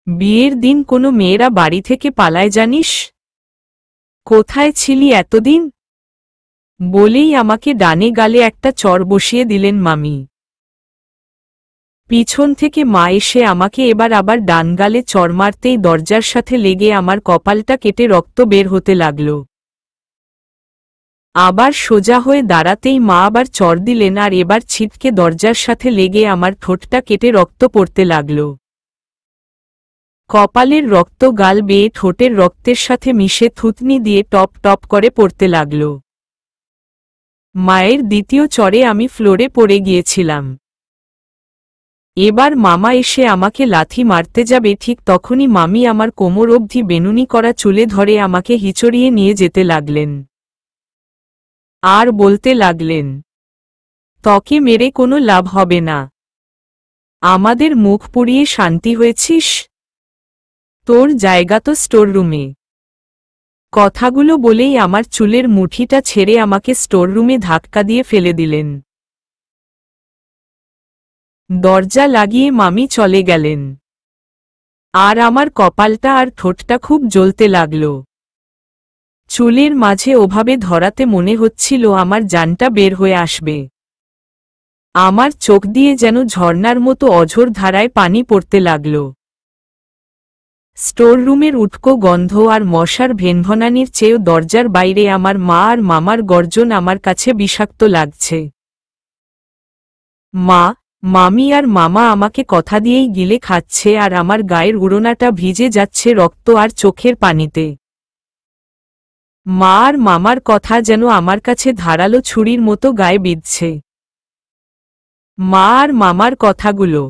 বিয়ের দিন কোনো মেয়েরা বাড়ি থেকে পালায় জানিস? কোথায় ছিলি এতদিন? বলেই আমাকে ডানে গালে একটা চড় বসিয়ে দিলেন মামি। পিছন থেকে মা এসে আমাকে আবার ডান গালে চড় মারতেই দরজার সাথে লেগে আমার কপালটা কেটে রক্ত বের হতে লাগল। আবার সোজা হয়ে দাঁড়াতেই মা আবার চড় দিলেন আর এবার ছিটকে দরজার সাথে লেগে আমার ঠোঁটটা কেটে রক্ত পড়তে লাগল। কপালের রক্ত গাল বেয়ে ঠোঁটের রক্তের সাথে মিশে থুতনি দিয়ে টপ টপ করে পড়তে লাগল। মায়ের দ্বিতীয় চড়ে আমি ফ্লোরে পড়ে গিয়েছিলাম। এবার মামা এসে আমাকে লাথি মারতে যাবে ঠিক তখনই মামি আমার কোমর অবধি বেনুনি করা চুলে ধরে আমাকে হিচড়িয়ে নিয়ে যেতে লাগলেন। আর বলতে লাগলেন, তোকে মেরে কোনো লাভ হবে না। আমাদের মুখ পুড়িয়ে শান্তি হয়েছিস? তোর জায়গা তো স্টোর রুমে। কথাগুলো বলেই আমার চুলের মুঠিটা ছেড়ে আমাকে স্টোর রুমে ধাক্কা দিয়ে ফেলে দিলেন। দরজা লাগিয়ে মামি চলে গেলেন। আর আমার কপালটা আর ঠোঁটটা খুব জ্বলতে লাগল। চুলের মাঝে ওভাবে ধরাতে মনে হচ্ছিল আমার জানটা বের হয়ে আসবে। আমার চোখ দিয়ে যেন ঝর্ণার মতো অঝোর ধারায় পানি পড়তে লাগল। স্টোর রুমের উটকো গন্ধ আর মশার ভেনভনানির চেয়েও দরজার বাইরে আমার মা আর মামার গর্জন আমার কাছে বিষাক্ত লাগছে। মা, মামি আর মামা আমাকে কথা দিয়েই গিলে খাচ্ছে আর আমার গায়ের উড়োনাটা ভিজে যাচ্ছে রক্ত আর চোখের পানিতে। মা আর মামার কথা যেন আমার কাছে ধারালো ছুরির মতো গায়ে বিঁধছে। মা আর মামার কথাগুলো।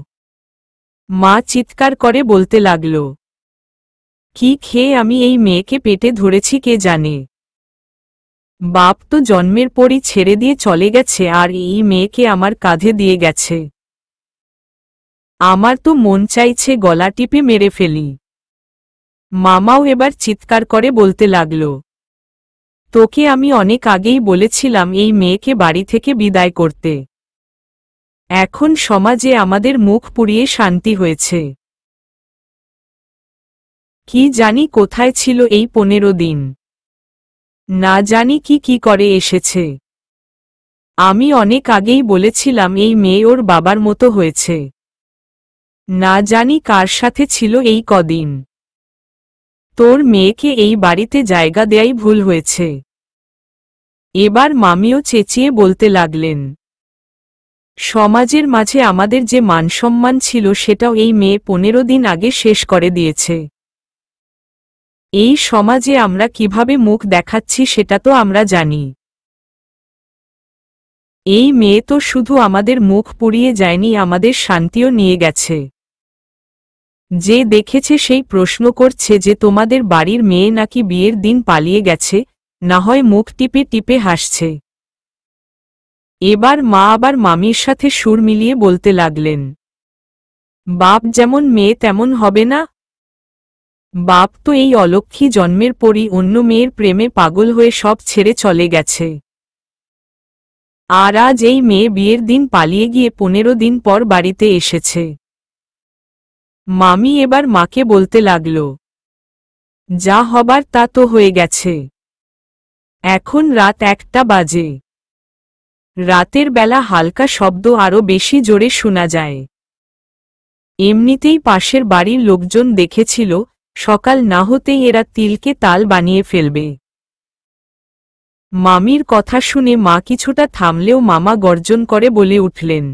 মা চিৎকার করে বলতে লাগল, কি খেয়ে আমি এই মেয়েকে পেটে ধরেছি কে জানে। বাপ তো জন্মের পরই ছেড়ে দিয়ে চলে গেছে আর এই মেয়েকে আমার কাঁধে দিয়ে গেছে। আমার তো মন চাইছে গলা টিপে মেরে ফেলি। মামাও এবার চিৎকার করে বলতে লাগল, তোকে আমি অনেক আগেই বলেছিলাম এই মেয়েকে বাড়ি থেকে বিদায় করতে। এখন সমাজে আমাদের মুখ পুড়িয়ে শান্তি হয়েছে। কি জানি কোথায় ছিল এই 15 দিন। না জানি কি করে এসেছে। আমি অনেক আগেই বলেছিলাম এই মেয়ে ওর বাবার মতো হয়েছে। না জানি কার সাথে ছিল এই কদিন। তোর মেয়েকে এই বাড়িতে জায়গা দেয়াই ভুল হয়েছে। এবার মামিও চেঁচিয়ে বলতে লাগলেন, সমাজের মাঝে আমাদের যে মানসম্মান ছিল সেটাও এই মেয়ে 15 দিন আগে শেষ করে দিয়েছে। এই সমাজে আমরা কিভাবে মুখ দেখাচ্ছি সেটা তো আমরা জানি। এই মেয়ে তো শুধু আমাদের মুখ পুড়িয়ে যায়নি, আমাদের শান্তিও নিয়ে গেছে। যে দেখেছে সেই প্রশ্ন করছে যে তোমাদের বাড়ির মেয়ে নাকি বিয়ের দিন পালিয়ে গেছে, না হয় মুখ টিপে টিপে হাসছে। এবার মা আবার মামির সাথে সুর মিলিয়ে বলতে লাগলেন, বাপ যেমন মেয়ে তেমন হবে না। বাপ তো এই অলক্ষ্মী জন্মের পরই অন্য মেয়ের প্রেমে পাগল হয়ে সব ছেড়ে চলে গেছে। আর আজ এই মেয়ে বিয়ের দিন পালিয়ে গিয়ে 15 দিন পর বাড়িতে এসেছে। মামি এবার মাকে বলতে লাগল, যা হবার তা তো হয়ে গেছে। এখন রাত 1টা বাজে। রাতের বেলা হালকা শব্দ আরো বেশি জোরে শোনা যায়। এমনিতেই পাশের বাড়ির লোকজন দেখেছিল সকাল না হতেই এরা তিলকে তাল বানিয়ে ফেলবে। মামির কথা শুনে মা কিছুটা থামলেও মামা গর্জন করে বলে উঠলেন,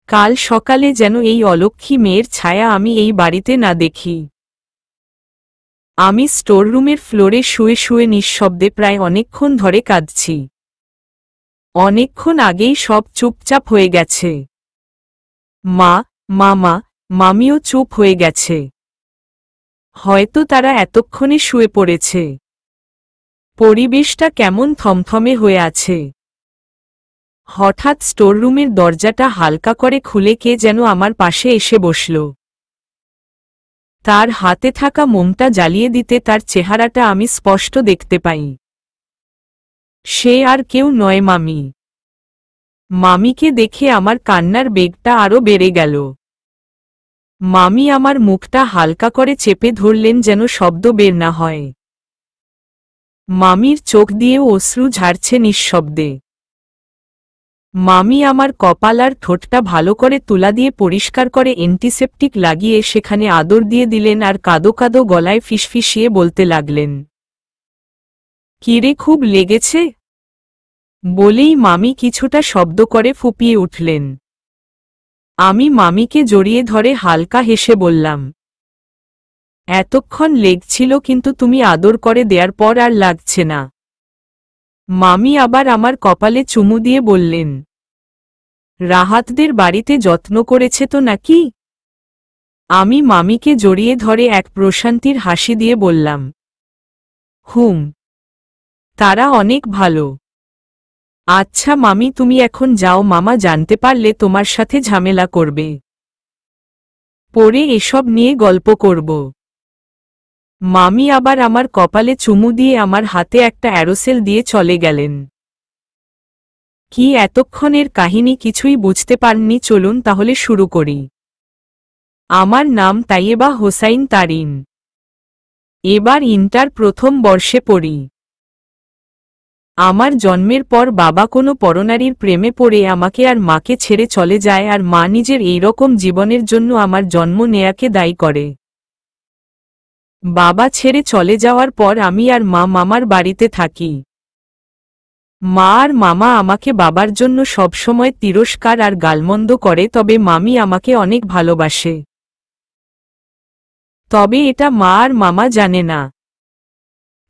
কাল সকালে যেন এই অলক্ষ্মী মেয়ের ছায়া আমি এই বাড়িতে না দেখি। আমি স্টোররুমের ফ্লোরে শুয়ে শুয়ে নিঃশব্দে প্রায় অনেকক্ষণ ধরে কাঁদছি। অনেকক্ষণ আগেই সব চুপচাপ হয়ে গেছে। মা, মামা, মামিও চুপ হয়ে গেছে। হয়তো তারা এতক্ষণে শুয়ে পড়েছে। পরিবেশটা কেমন থমথমে হয়ে আছে। হঠাৎ স্টোররুমের দরজাটা হালকা করে খুলে কে যেন আমার পাশে এসে বসল। তার হাতে থাকা মোমটা জ্বালিয়ে দিতে তার চেহারাটা আমি স্পষ্ট দেখতে পাই। সে আর কেউ নয় মামি। মামিকে দেখে আমার কান্নার বেগটা আরো বেড়ে গেল। মামি আমার মুখটা হালকা করে চেপে ধরলেন যেন শব্দ বের না হয়। মামির চোখ দিয়ে অশ্রু ঝাড়ছে নিঃশব্দে। মামি আমার কপাল আর ঠোঁটটা ভালো করে তুলা দিয়ে পরিষ্কার করে অ্যান্টিসেপটিক লাগিয়ে সেখানে আদর দিয়ে দিলেন আর কাদো কাদো গলায় ফিসফিসিয়ে বলতে লাগলেন, কিরে খুব লেগেছে? বলেই মামি কিছুটা শব্দ করে ফুঁপিয়ে উঠলেন। আমি মামিকে জড়িয়ে ধরে হালকা হেসে বললাম, এতক্ষণ লেগছিল কিন্তু তুমি আদর করে দেওয়ার পর আর লাগছে না। মামি আবার আমার কপালে চুমু দিয়ে বললেন, রাহাতদের বাড়িতে যত্ন করেছে তো নাকি? আমি মামিকে জড়িয়ে ধরে এক প্রশান্তির হাসি দিয়ে বললাম, হুম, তারা অনেক ভালো। আচ্ছা মামি তুমি এখন যাও, মামা জানতে পারলে তোমার সাথে ঝামেলা করবে। পরে এসব নিয়ে গল্প করব। মামি আবার আমার কপালে চুমু দিয়ে আমার হাতে একটা অ্যারোসেল দিয়ে চলে গেলেন। কি এতক্ষণের কাহিনী কিছুই বুঝতে পারনি, চলুন তাহলে শুরু করি। আমার নাম তাইয়েবা হোসাইন তারিন। এবার ইন্টার প্রথম বর্ষে পড়ি। আমার জন্মের পর বাবা কোনো পরনারীর প্রেমে পড়ে আমাকে আর মাকে ছেড়ে চলে যায়, আর মা নিজের এইরকম জীবনের জন্য আমার জন্ম নেয়াকে দায়ী করে। বাবা ছেড়ে চলে যাওয়ার পর আমি আর মা মামার বাড়িতে থাকি। মা আর মামা আমাকে বাবার জন্য সবসময় তিরস্কার আর গালমন্দ করে, তবে মামি আমাকে অনেক ভালোবাসে। তবে এটা মা আর মামা জানে না।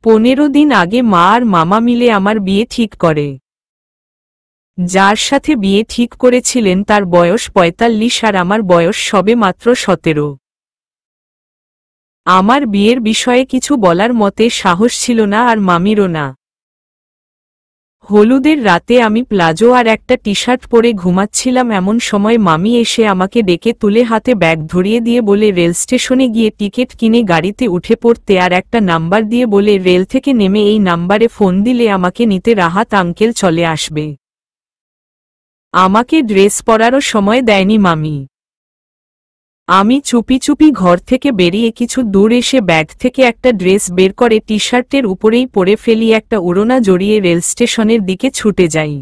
15 দিন আগে মা আর মামা মিলে আমার বিয়ে ঠিক করে। যার সাথে বিয়ে ঠিক করেছিলেন তার বয়স 45 আর আমার বয়স সবে মাত্র 17। আমার বিয়ের বিষয়ে কিছু বলার মতে সাহস ছিল না, আর মামিরও না। হলুদের রাতে আমি প্লাজো আর একটা টি শার্ট পরে ঘুমাচ্ছিলাম, এমন সময় মামি এসে আমাকে ডেকে তুলে হাতে ব্যাগ ধরিয়ে দিয়ে বলে রেল স্টেশনে গিয়ে টিকিট কিনে গাড়িতে উঠে পড়তে, আর একটা নাম্বার দিয়ে বলে রেল থেকে নেমে এই নাম্বারে ফোন দিলে আমাকে নিতে রাহাত আঙ্কেল চলে আসবে। আমাকে ড্রেস পরারও সময় দেয়নি মামি। আমি চুপি চুপি ঘর থেকে বেরিয়ে কিছু দূর এসে ব্যাগ থেকে একটা ড্রেস বের করে টি শার্টের উপরেই পরে ফেলি, একটা ওড়না জড়িয়ে রেল স্টেশনের দিকে ছুটে যাই।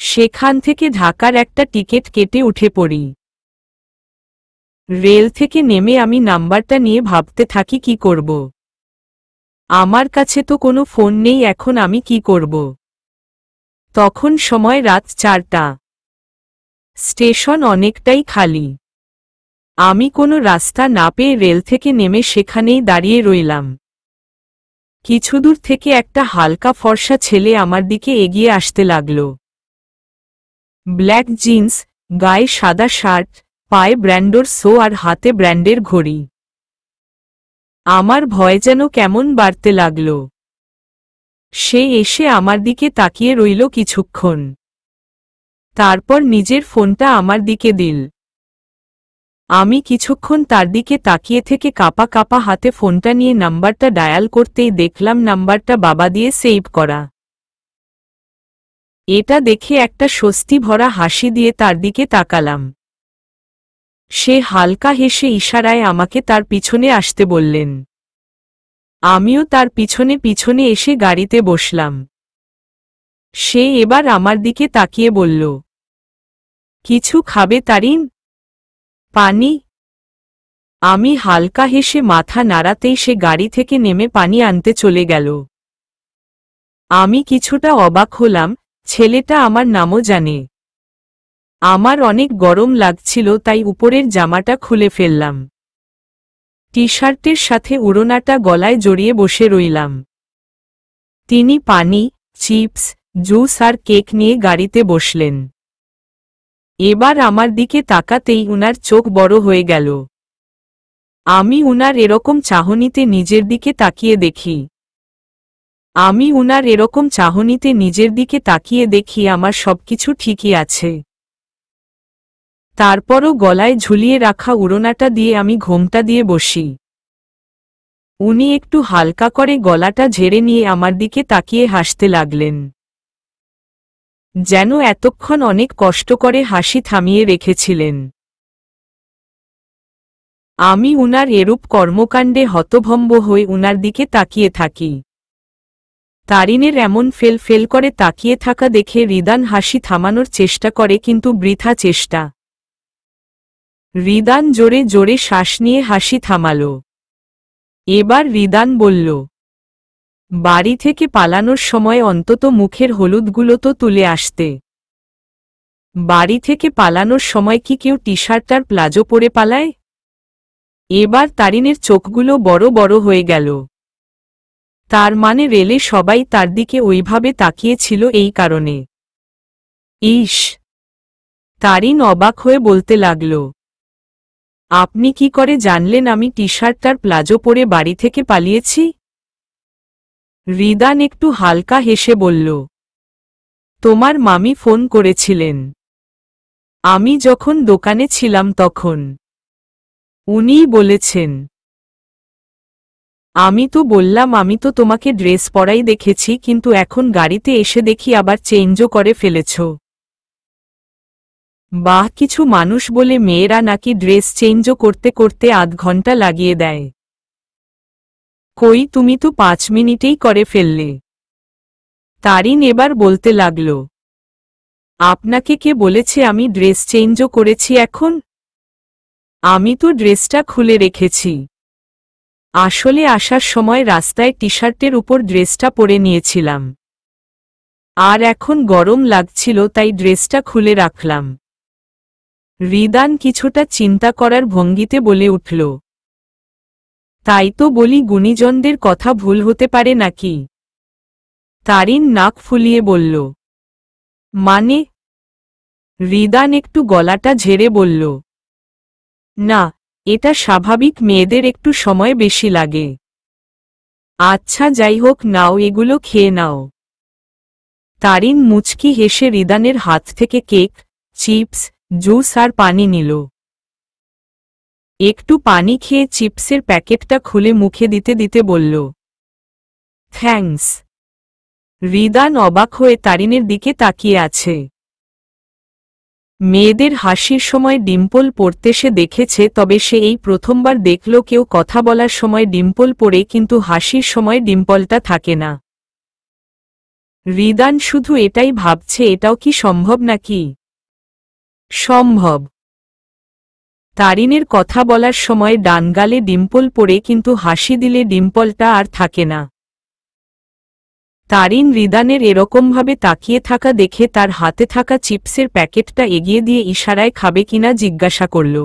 সেখান থেকে ঢাকার একটা টিকিট কেটে উঠে পড়ি। রেল থেকে নেমে আমি নাম্বারটা নিয়ে ভাবতে থাকি কি করব। আমার কাছে তো কোনো ফোন নেই, এখন আমি কি করব। তখন সময় রাত 4টা। স্টেশন অনেকটাই খালি। আমি কোনো রাস্তা না পেয়ে রেল থেকে নেমে সেখানেই দাঁড়িয়ে রইলাম। কিছুদূর থেকে একটা হালকা ফর্সা ছেলে আমার দিকে এগিয়ে আসতে লাগল। ব্ল্যাক জিন্স, গায়ে সাদা শার্ট, পায়ে ব্র্যান্ডোর শো আর হাতে ব্র্যান্ডের ঘড়ি। আমার ভয় যেন কেমন বাড়তে লাগল। সে এসে আমার দিকে তাকিয়ে রইল কিছুক্ষণ। তারপর নিজের ফোনটা আমার দিকে দিল। আমি কিছুক্ষণ তার দিকে তাকিয়ে থেকে কাঁপা কাঁপা হাতে ফোনটা নিয়ে নাম্বারটা ডায়াল করতেই দেখলাম নাম্বারটা বাবা দিয়ে সেভ করা। এটা দেখে একটা স্বস্তি ভরা হাসি দিয়ে তার দিকে তাকালাম। সে হালকা হেসে ইশারায় আমাকে তার পিছনে আসতে বললেন। আমিও তার পিছনে পিছনে এসে গাড়িতে বসলাম। সে এবার আমার দিকে তাকিয়ে বলল, কিছু খাবে তারিন? পানি? আমি হালকা হেসে মাথা নাড়াতেই সে গাড়ি থেকে নেমে পানি আনতে চলে গেল। আমি কিছুটা অবাক হলাম, ছেলেটা আমার নামও জানে। আমার অনেক গরম লাগছিল, তাই উপরের জামাটা খুলে ফেললাম। টি শার্টের সাথে ওড়নাটা গলায় জড়িয়ে বসে রইলাম। তিনি পানি, চিপস, জুস আর কেক নিয়ে গাড়িতে বসলেন। এবার আমার দিকে তাকাতেই উনার চোখ বড় হয়ে গেল। আমি উনার এরকম চাহনিতে নিজের দিকে তাকিয়ে দেখি। নিজের দিকে তাকিয়ে দেখি আমার সবকিছু ঠিকই আছে। তারপরও গলায় ঝুলিয়ে রাখা ওড়নাটা দিয়ে আমি ঘোমটা দিয়ে বসি। উনি একটু হালকা করে গলাটা ঝেড়ে নিয়ে আমার দিকে তাকিয়ে হাসতে লাগলেন। যেন এতক্ষণ অনেক কষ্ট করে হাসি থামিয়ে রেখেছিলেন। আমি উনার এরূপ কর্মকাণ্ডে হতভম্ব হয়ে উনার দিকে তাকিয়ে থাকি। তারিনের এমন ফেল করে তাকিয়ে থাকা দেখে রিদান হাসি থামানোর চেষ্টা করে, কিন্তু বৃথা চেষ্টা। রিদান জোরে জোরে শ্বাস নিয়ে হাসি থামাল। এবার রিদান বলল, বাড়ি থেকে পালানোর সময় অন্তত মুখের হলুদগুলো তো তুলে আসতে। বাড়ি থেকে পালানোর সময় কি কেউ টি শার্ট আর প্লাজো পরে পালায়? এবার তারিনের চোখগুলো বড় বড় হয়ে গেল। তার মানে রেলে সবাই তার দিকে ওইভাবে তাকিয়েছিল এই কারণে। ইস! তারিন অবাক হয়ে বলতে লাগল, আপনি কি করে জানলেন আমি টি শার্ট আর প্লাজো পরে বাড়ি থেকে পালিয়েছি? রিদান একটু হালকা হেসে বলল, তোমার মামি ফোন করেছিলেন আমি যখন দোকানে ছিলাম তখন। উনিই বলেছেন। আমি তো বললাম আমি তো তোমাকে ড্রেস পরাই দেখেছি, কিন্তু এখন গাড়িতে এসে দেখি আবার চেঞ্জও করে ফেলেছ। বাহ, কিছু মানুষ বলে মেয়েরা নাকি ড্রেস চেঞ্জও করতে করতে আধ ঘন্টা লাগিয়ে দেয়। কই, তুমি তো 5 মিনিটেই করে ফেললে। তারিন এবার বলতে লাগল, আপনাকে কে বলেছে আমি ড্রেস চেঞ্জও করেছি এখন? আমি তো ড্রেসটা খুলে রেখেছি। আসলে আসার সময় রাস্তায় টি শার্টের উপর ড্রেসটা পরে নিয়েছিলাম, আর এখন গরম লাগছিল তাই ড্রেসটা খুলে রাখলাম। রিদান কিছুটা চিন্তা করার ভঙ্গিতে বলে উঠল, তাই তো বলি গুণীজনদের কথা ভুল হতে পারে নাকি? তারিন নাক ফুলিয়ে বলল, মানে? রিদান একটু গলাটা ঝেড়ে বলল, না, এটা স্বাভাবিক, মেয়েদের একটু সময় বেশি লাগে। আচ্ছা যাই হোক, নাও এগুলো খেয়ে নাও। তারিন মুচকি হেসে রিদানের হাত থেকে কেক, চিপস, জুস আর পানি নিল। একটু পানি খেয়ে চিপসের প্যাকেটটা খুলে মুখে দিতে দিতে বলল, থ্যাঙ্কস। রিদান অবাক হয়ে তারিনের দিকে তাকিয়ে আছে। মেয়েদের হাসির সময় ডিম্পল পড়তে সে দেখেছে, তবে সে এই প্রথমবার দেখল কেউ কথা বলার সময় ডিম্পল পড়ে কিন্তু হাসির সময় ডিম্পলটা থাকে না। রিদান শুধু এটাই ভাবছে, এটাও কি সম্ভব নাকি? সম্ভব। তারিনের কথা বলার সময় ডান গালে ডিম্পল পড়ে কিন্তু হাসি দিলে ডিম্পলটা আর থাকে না। তারিন রিদানের এরকমভাবে তাকিয়ে থাকা দেখে তার হাতে থাকা চিপসের প্যাকেটটা এগিয়ে দিয়ে ইশারায় খাবে কিনা জিজ্ঞাসা করল।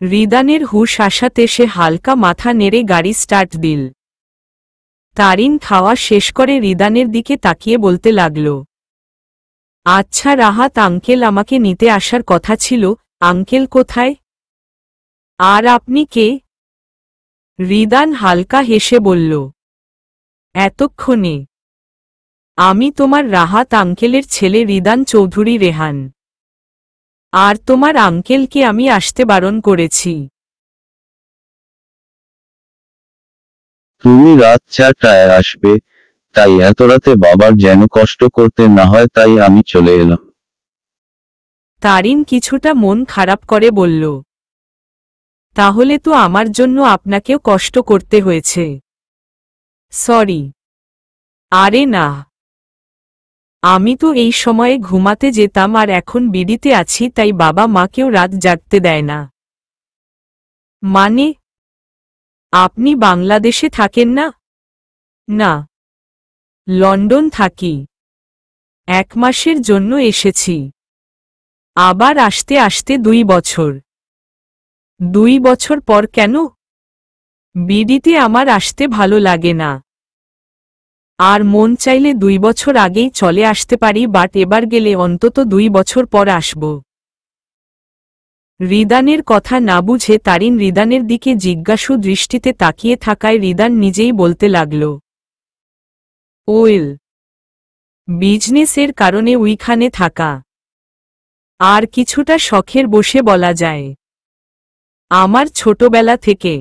রিদানের হুঁশ আসাতে সে হালকা মাথা নেড়ে গাড়ি স্টার্ট দিল। তারিন খাওয়া শেষ করে রিদানের দিকে তাকিয়ে বলতে লাগল, আচ্ছা রাহাত আঙ্কেল আমাকে নিতে আসার কথা ছিল, আঙ্কেল কোথায়? আর আপনি কে? রিদান হালকা হেসে বলল, এতক্ষণে আমি তোমার রাহাত আঙ্কেলের ছেলে রিদান চৌধুরী রেহান। আর তোমার আঙ্কেলকে আমি আসতে বারণ করেছি। তুমি রাত 4টায় আসবে, তাই এত রাতে বাবার যেন কষ্ট করতে না হয় তাই আমি চলে এলাম। তারিন কিছুটা মন খারাপ করে বলল, তাহলে তো আমার জন্য আপনাকেও কষ্ট করতে হয়েছে। সরি। আরে না, আমি তো এই সময়ে ঘুমাতে যেতাম আর এখন বিড়িতে আছি, তাই বাবা মাকেও রাত জাগতে দেয় না। মানে? আপনি বাংলাদেশে থাকেন না? না, লন্ডন থাকি। 1 মাসের জন্য এসেছি। আবার আসতে আসতে 2 বছর। 2 বছর পর কেন? বিডিতে আমার আসতে ভালো লাগে না। আর মন চাইলে 2 বছর আগেই চলে আসতে পারি, বাট এবার গেলে অন্তত 2 বছর পর আসব। রিদানের কথা না বুঝে তারিন রিদানের দিকে জিজ্ঞাসু দৃষ্টিতে তাকিয়ে থাকায় রিদান নিজেই বলতে লাগল, ওয়েল, বিজনেসের কারণে উইখানে থাকা। আর কিছুটা শখের বসে বলা যায়। আমার ছোটবেলা থেকে।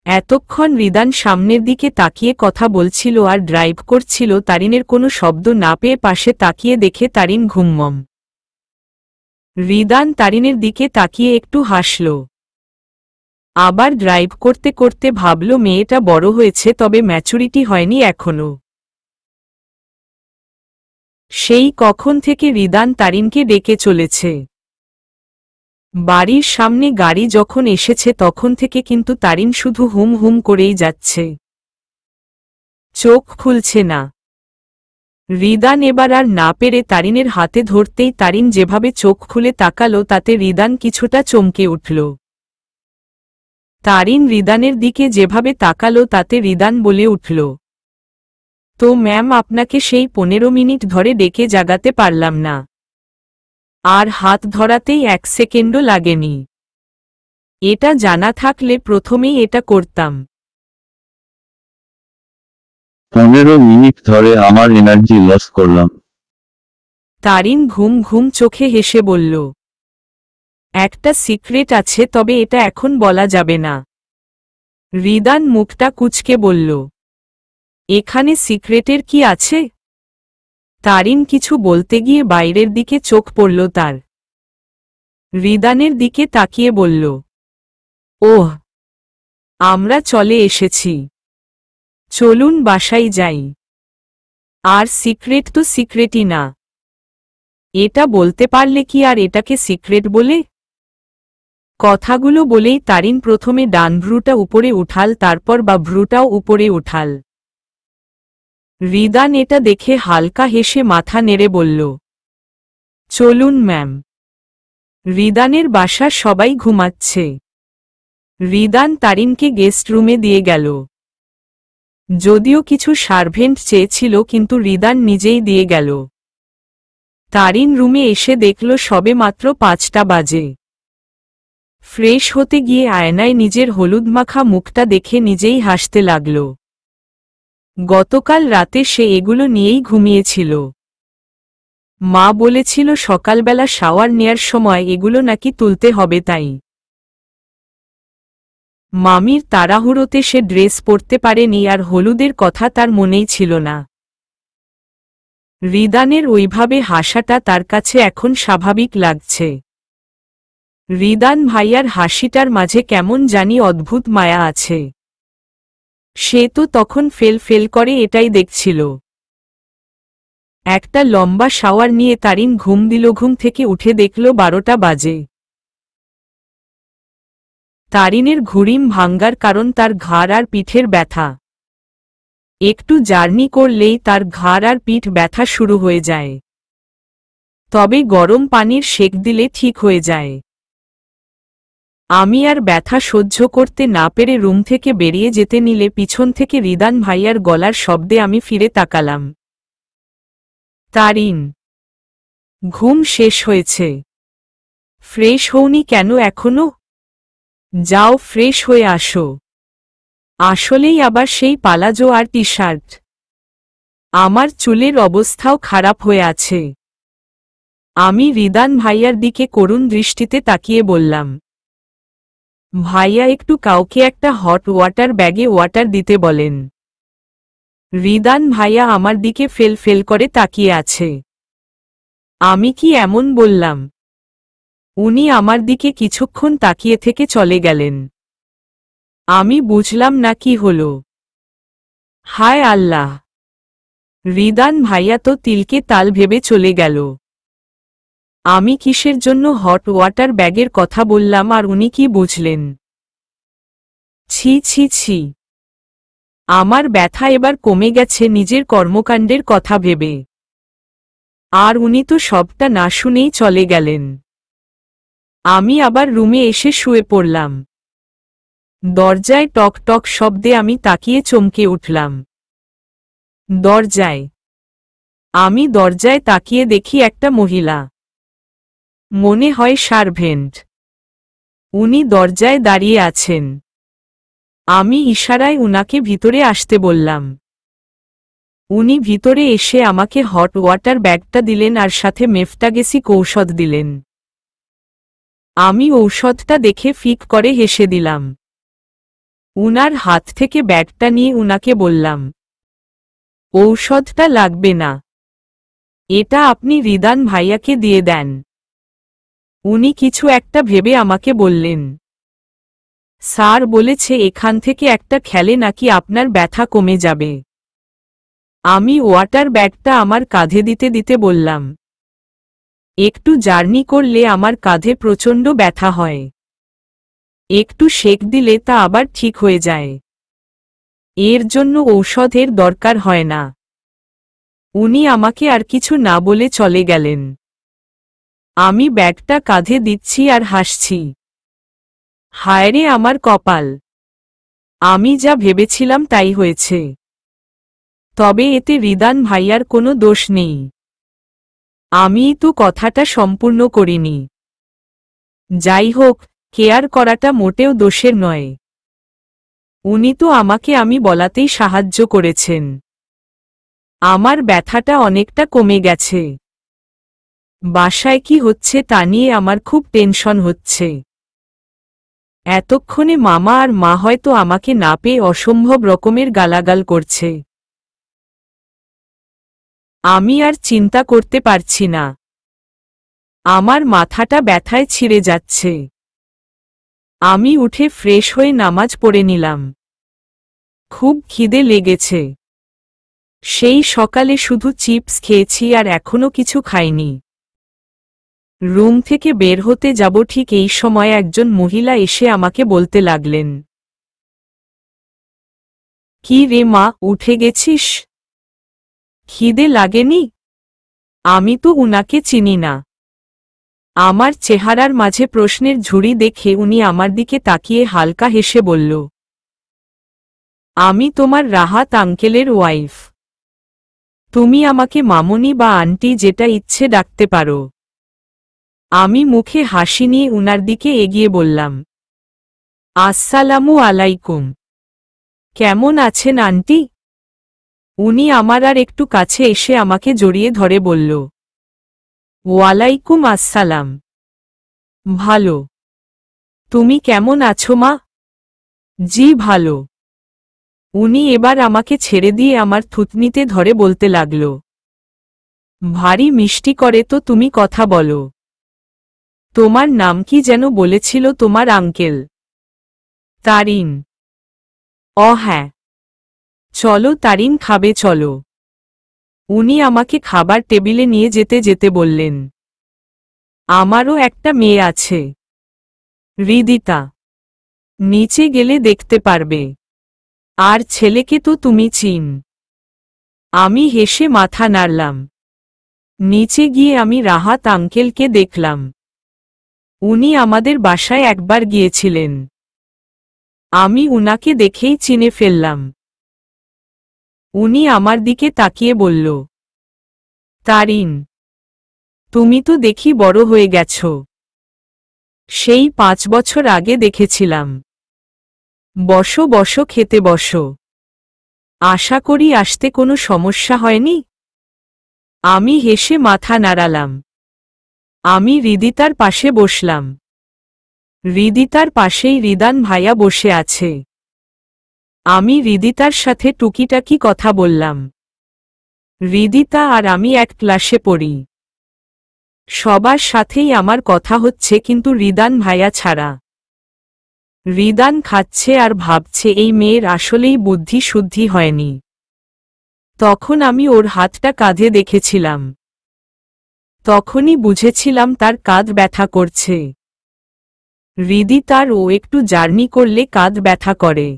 এতক্ষণ রিদান সামনের দিকে তাকিয়ে কথা বলছিল আর ড্রাইভ করছিল। তারিনের কোনো শব্দ না পেয়ে পাশে তাকিয়ে দেখে তারিন ঘুমমম। রিদান তারিনের দিকে তাকিয়ে একটু হাসল। আবার ড্রাইভ করতে করতে ভাবল মেয়েটা বড় হয়েছে, তবে ম্যাচুরিটি হয়নি এখনো। সেই কখন থেকে রিদান তারিনকে ডেকে চলেছে। বাড়ির সামনে গাড়ি যখন এসেছে তখন থেকে কিন্তু তারিন শুধু হুম হুম করেই যাচ্ছে, চোখ খুলছে না। রিদান এবার আর না পেরে তারিনের হাতে ধরতেই তারিন যেভাবে চোখ খুলে তাকালো তাতে রিদান কিছুটা চমকে উঠল। তারিন রিদানের দিকে যেভাবে তাকালো তাতে রিদান বলে উঠল, তো ম্যাম, আপনাকে সেই 15 মিনিট ধরে ডেকে জাগাতে পারলাম না। আর হাত ধরাতেই 1 সেকেন্ডও লাগেনি। এটা জানা থাকলে প্রথমেই এটা করতাম। 15 মিনিট ধরে আমার এনার্জি লস করলাম। তারিন ঘুম ঘুম চোখে হেসে বলল, একটা সিক্রেট আছে, তবে এটা এখন বলা যাবে না। রিদান মুখটা কুঁচকে বলল, এখানে সিক্রেটের কি আছে? তারিন কিছু বলতে গিয়ে বাইরের দিকে চোখ পড়ল তার। রিদানের দিকে তাকিয়ে বলল, ওহ, আমরা চলে এসেছি, চলুন বাসায় যাই। আর সিক্রেট তো সিক্রেটই না। এটা বলতে পারলে কি আর এটাকে সিক্রেট বলে? কথাগুলো বলেই তারিন প্রথমে ডান ভ্রুটা উপরে উঠাল, তারপর বা ভ্রুটাও উপরে উঠাল। রিদান এটা দেখে হালকা হেসে মাথা নেড়ে বলল, চলুন ম্যাম। রিদানের বাসার সবাই ঘুমাচ্ছে। রিদান তারিনকে গেস্ট রুমে দিয়ে গেল। যদিও কিছু সার্ভেন্ট চেয়েছিল, কিন্তু রিদান নিজেই দিয়ে গেল। তারিন রুমে এসে দেখল সবে মাত্র 5টা বাজে। ফ্রেশ হতে গিয়ে আয়নায় নিজের হলুদ মাখা মুখটা দেখে নিজেই হাসতে লাগল। গতকাল রাতে সে এগুলো নিয়েই ঘুমিয়েছিল। মা বলেছিল সকালবেলা শাওয়ার নেয়ার সময় এগুলো নাকি তুলতে হবে, তাই মামির তাড়াহুড়োতে সে ড্রেস পরতে পারেনি, আর হলুদের কথা তার মনেই ছিল না। রিদানের ওইভাবে হাসাটা তার কাছে এখন স্বাভাবিক লাগছে। রিদান ভাইয়ার হাসিটার মাঝে কেমন জানি অদ্ভুত মায়া আছে। সে তো তখন ফেল ফেল করে এটাই দেখছিল। একটা লম্বা শাওয়ার নিয়ে তারিন ঘুম দিল। ঘুম থেকে উঠে দেখল 12টা বাজে। তারিনের ঘুরিম ভাঙ্গার কারণ তার ঘাড় আর পিঠের ব্যথা। একটু জার্নি করলেই তার ঘাড় আর পিঠ ব্যথা শুরু হয়ে যায়। তবে গরম পানির সেক দিলে ঠিক হয়ে যায়। আমি আর ব্যথা সহ্য করতে না পেরে রুম থেকে বেরিয়ে যেতে নিলে পিছন থেকে রিদান ভাইয়ার গলার শব্দে আমি ফিরে তাকালাম। তারিন, ঘুম শেষ হয়েছে? ফ্রেশ হওনি কেন এখনো? যাও ফ্রেশ হয়ে আসো। আসলেই আবার সেই পালাজো আর টি শার্ট। আমার চুলের অবস্থাও খারাপ হয়ে আছে। আমি রিদান ভাইয়ার দিকে করুণ দৃষ্টিতে তাকিয়ে বললাম, ভাইয়া একটু কাউকে একটা হট ওয়াটার ব্যাগে ওয়াটার দিতে বলেন। রিদান ভাইয়া আমার দিকে ফেল ফেল করে তাকিয়ে আছে। আমি কি এমন বললাম? উনি আমার দিকে কিছুক্ষণ তাকিয়ে থেকে চলে গেলেন। আমি বুঝলাম না কি হলো। হায় আল্লাহ! রিদান ভাইয়া তো তিলকে তাল ভেবে চলে গেল। আমি কিসের জন্য হট ওয়াটার ব্যাগের কথা বললাম আর উনি কি বুঝলেন? ছি ছি ছি! আমার ব্যথা এবার কমে গেছে নিজের কর্মকাণ্ডের কথা ভেবে। আর উনি তো সবটা না শুনেই চলে গেলেন। আমি আবার রুমে এসে শুয়ে পড়লাম। দরজায় টক টক শব্দে আমি তাকিয়ে চমকে উঠলাম। দরজায়! আমি দরজায় তাকিয়ে দেখি একটা মহিলা। মনে হয় সার্ভেন্ট। উনি দরজায় দাঁড়িয়ে আছেন। আমি ইশারায় উনাকে ভিতরে আসতে বললাম। উনি ভিতরে এসে আমাকে হট ওয়াটার ব্যাগটা দিলেন আর সাথে মেফটাগেসিক ঔষধ দিলেন। আমি ঔষধটা দেখে ফিক করে হেসে দিলাম। উনার হাত থেকে ব্যাগটা নিয়ে উনাকে বললাম, ঔষধটা লাগবে না, এটা আপনি রিদান ভাইয়াকে দিয়ে দেন। উনি কিছু একটা ভেবে আমাকে বললেন, স্যার বলেছে এখান থেকে একটা খেলে নাকি আপনার ব্যথা কমে যাবে। আমি ওয়াটার ব্যাগটা আমার কাঁধে দিতে দিতে বললাম, একটু জার্নি করলে আমার কাঁধে প্রচণ্ড ব্যথা হয়, একটু সেক দিলে তা আবার ঠিক হয়ে যায়, এর জন্য ঔষধের দরকার হয় না। উনি আমাকে আর কিছু না বলে চলে গেলেন। আমি ব্যাগটা কাঁধে দিচ্ছি আর হাসছি। হায়রে আমার কপাল, আমি যা ভেবেছিলাম তাই হয়েছে। তবে এতে রিদান ভাইয়ার কোনো দোষ নেই, আমিই তো কথাটা সম্পূর্ণ করিনি। যাই হোক, কেয়ার করাটা মোটেও দোষের নয়। উনি তো আমাকে আমি বলাতেই সাহায্য করেছেন। আমার ব্যথাটা অনেকটা কমে গেছে। বাসায় কি হচ্ছে তা নিয়ে আমার খুব টেনশন হচ্ছে। এতক্ষণে মামা আর মা হয়তো আমাকে না পেয়ে অসম্ভব রকমের গালাগাল করছে। আমি আর চিন্তা করতে পারছি না। আমার মাথাটা ব্যথায় ছিঁড়ে যাচ্ছে। আমি উঠে ফ্রেশ হয়ে নামাজ পড়ে নিলাম। খুব খিদে লেগেছে। সেই সকালে শুধু চিপস খেয়েছি আর এখনো কিছু খাইনি। রুম থেকে বের হতে যাব ঠিক এই সময় একজন মহিলা এসে আমাকে বলতে লাগলেন, কি রে মা, উঠে গেছিস? খিদে লাগেনি? আমি তো উনাকে চিনি না। আমার চেহারার মাঝে প্রশ্নের ঝুড়ি দেখে উনি আমার দিকে তাকিয়ে হালকা হেসে বলল, আমি তোমার রাহাত আঙ্কেলের ওয়াইফ। তুমি আমাকে মামনি বা আন্টি যেটা ইচ্ছে ডাকতে পারো। আমি মুখে হাসি নিয়ে উনার দিকে এগিয়ে বললাম, আসসালামু আলাইকুম। কেমন আছেন আন্টি? উনি আমার আর একটু কাছে এসে আমাকে জড়িয়ে ধরে বলল, ওয়ালাইকুম আসসালাম। ভালো। তুমি কেমন আছো মা? জি ভালো। উনি এবার আমাকে ছেড়ে দিয়ে আমার থুতনিতে ধরে বলতে লাগল, ভারী মিষ্টি করে তো তুমি কথা বলো। তোমার নাম কি যেন বলেছিল তোমার আঙ্কেল? তারিন। হ্যাঁ। চলো তারিন, খাবে চলো। উনি আমাকে খাবার টেবিলে নিয়ে যেতে যেতে বললেন, আমারও একটা মেয়ে আছে, হৃদিতা। নিচে গেলে দেখতে পারবে। আর ছেলেকে তো তুমি চিন। আমি হেসে মাথা নাড়লাম। নিচে গিয়ে আমি রাহাত আঙ্কেলকে দেখলাম। উনি আমাদের বাসায় একবার গিয়েছিলেন। আমি উনাকে দেখেই চিনে ফেললাম। উনি আমার দিকে তাকিয়ে বলল, তারিন, তুমি তো দেখি বড় হয়ে গেছ। সেই 5 বছর আগে দেখেছিলাম। বসো বসো, খেতে বসো। আশা করি আসতে কোনো সমস্যা হয়নি? আমি হেসে মাথা নাড়ালাম। আমি হৃদিতার পাশে বসলাম। হৃদিতার পাশেই রিদান ভাইয়া বসে আছে। আমি হৃদিতার সাথে টুকিটাকি কথা বললাম। হৃদিতা আর আমি এক ক্লাসে পড়ি। সবার সাথেই আমার কথা হচ্ছে, কিন্তু রিদান ভাইয়া ছাড়া। রিদান খাচ্ছে আর ভাবছে এই মেয়ের আসলেই বুদ্ধি শুদ্ধি হয়নি। তখন আমি ওর হাতটা কাঁধে দেখেছিলাম। তখনই বুঝেছিলাম তার কাঁধ ব্যথা করছে। হৃদিতার ও একটু জার্নি করলে কাঁধ ব্যথা করে।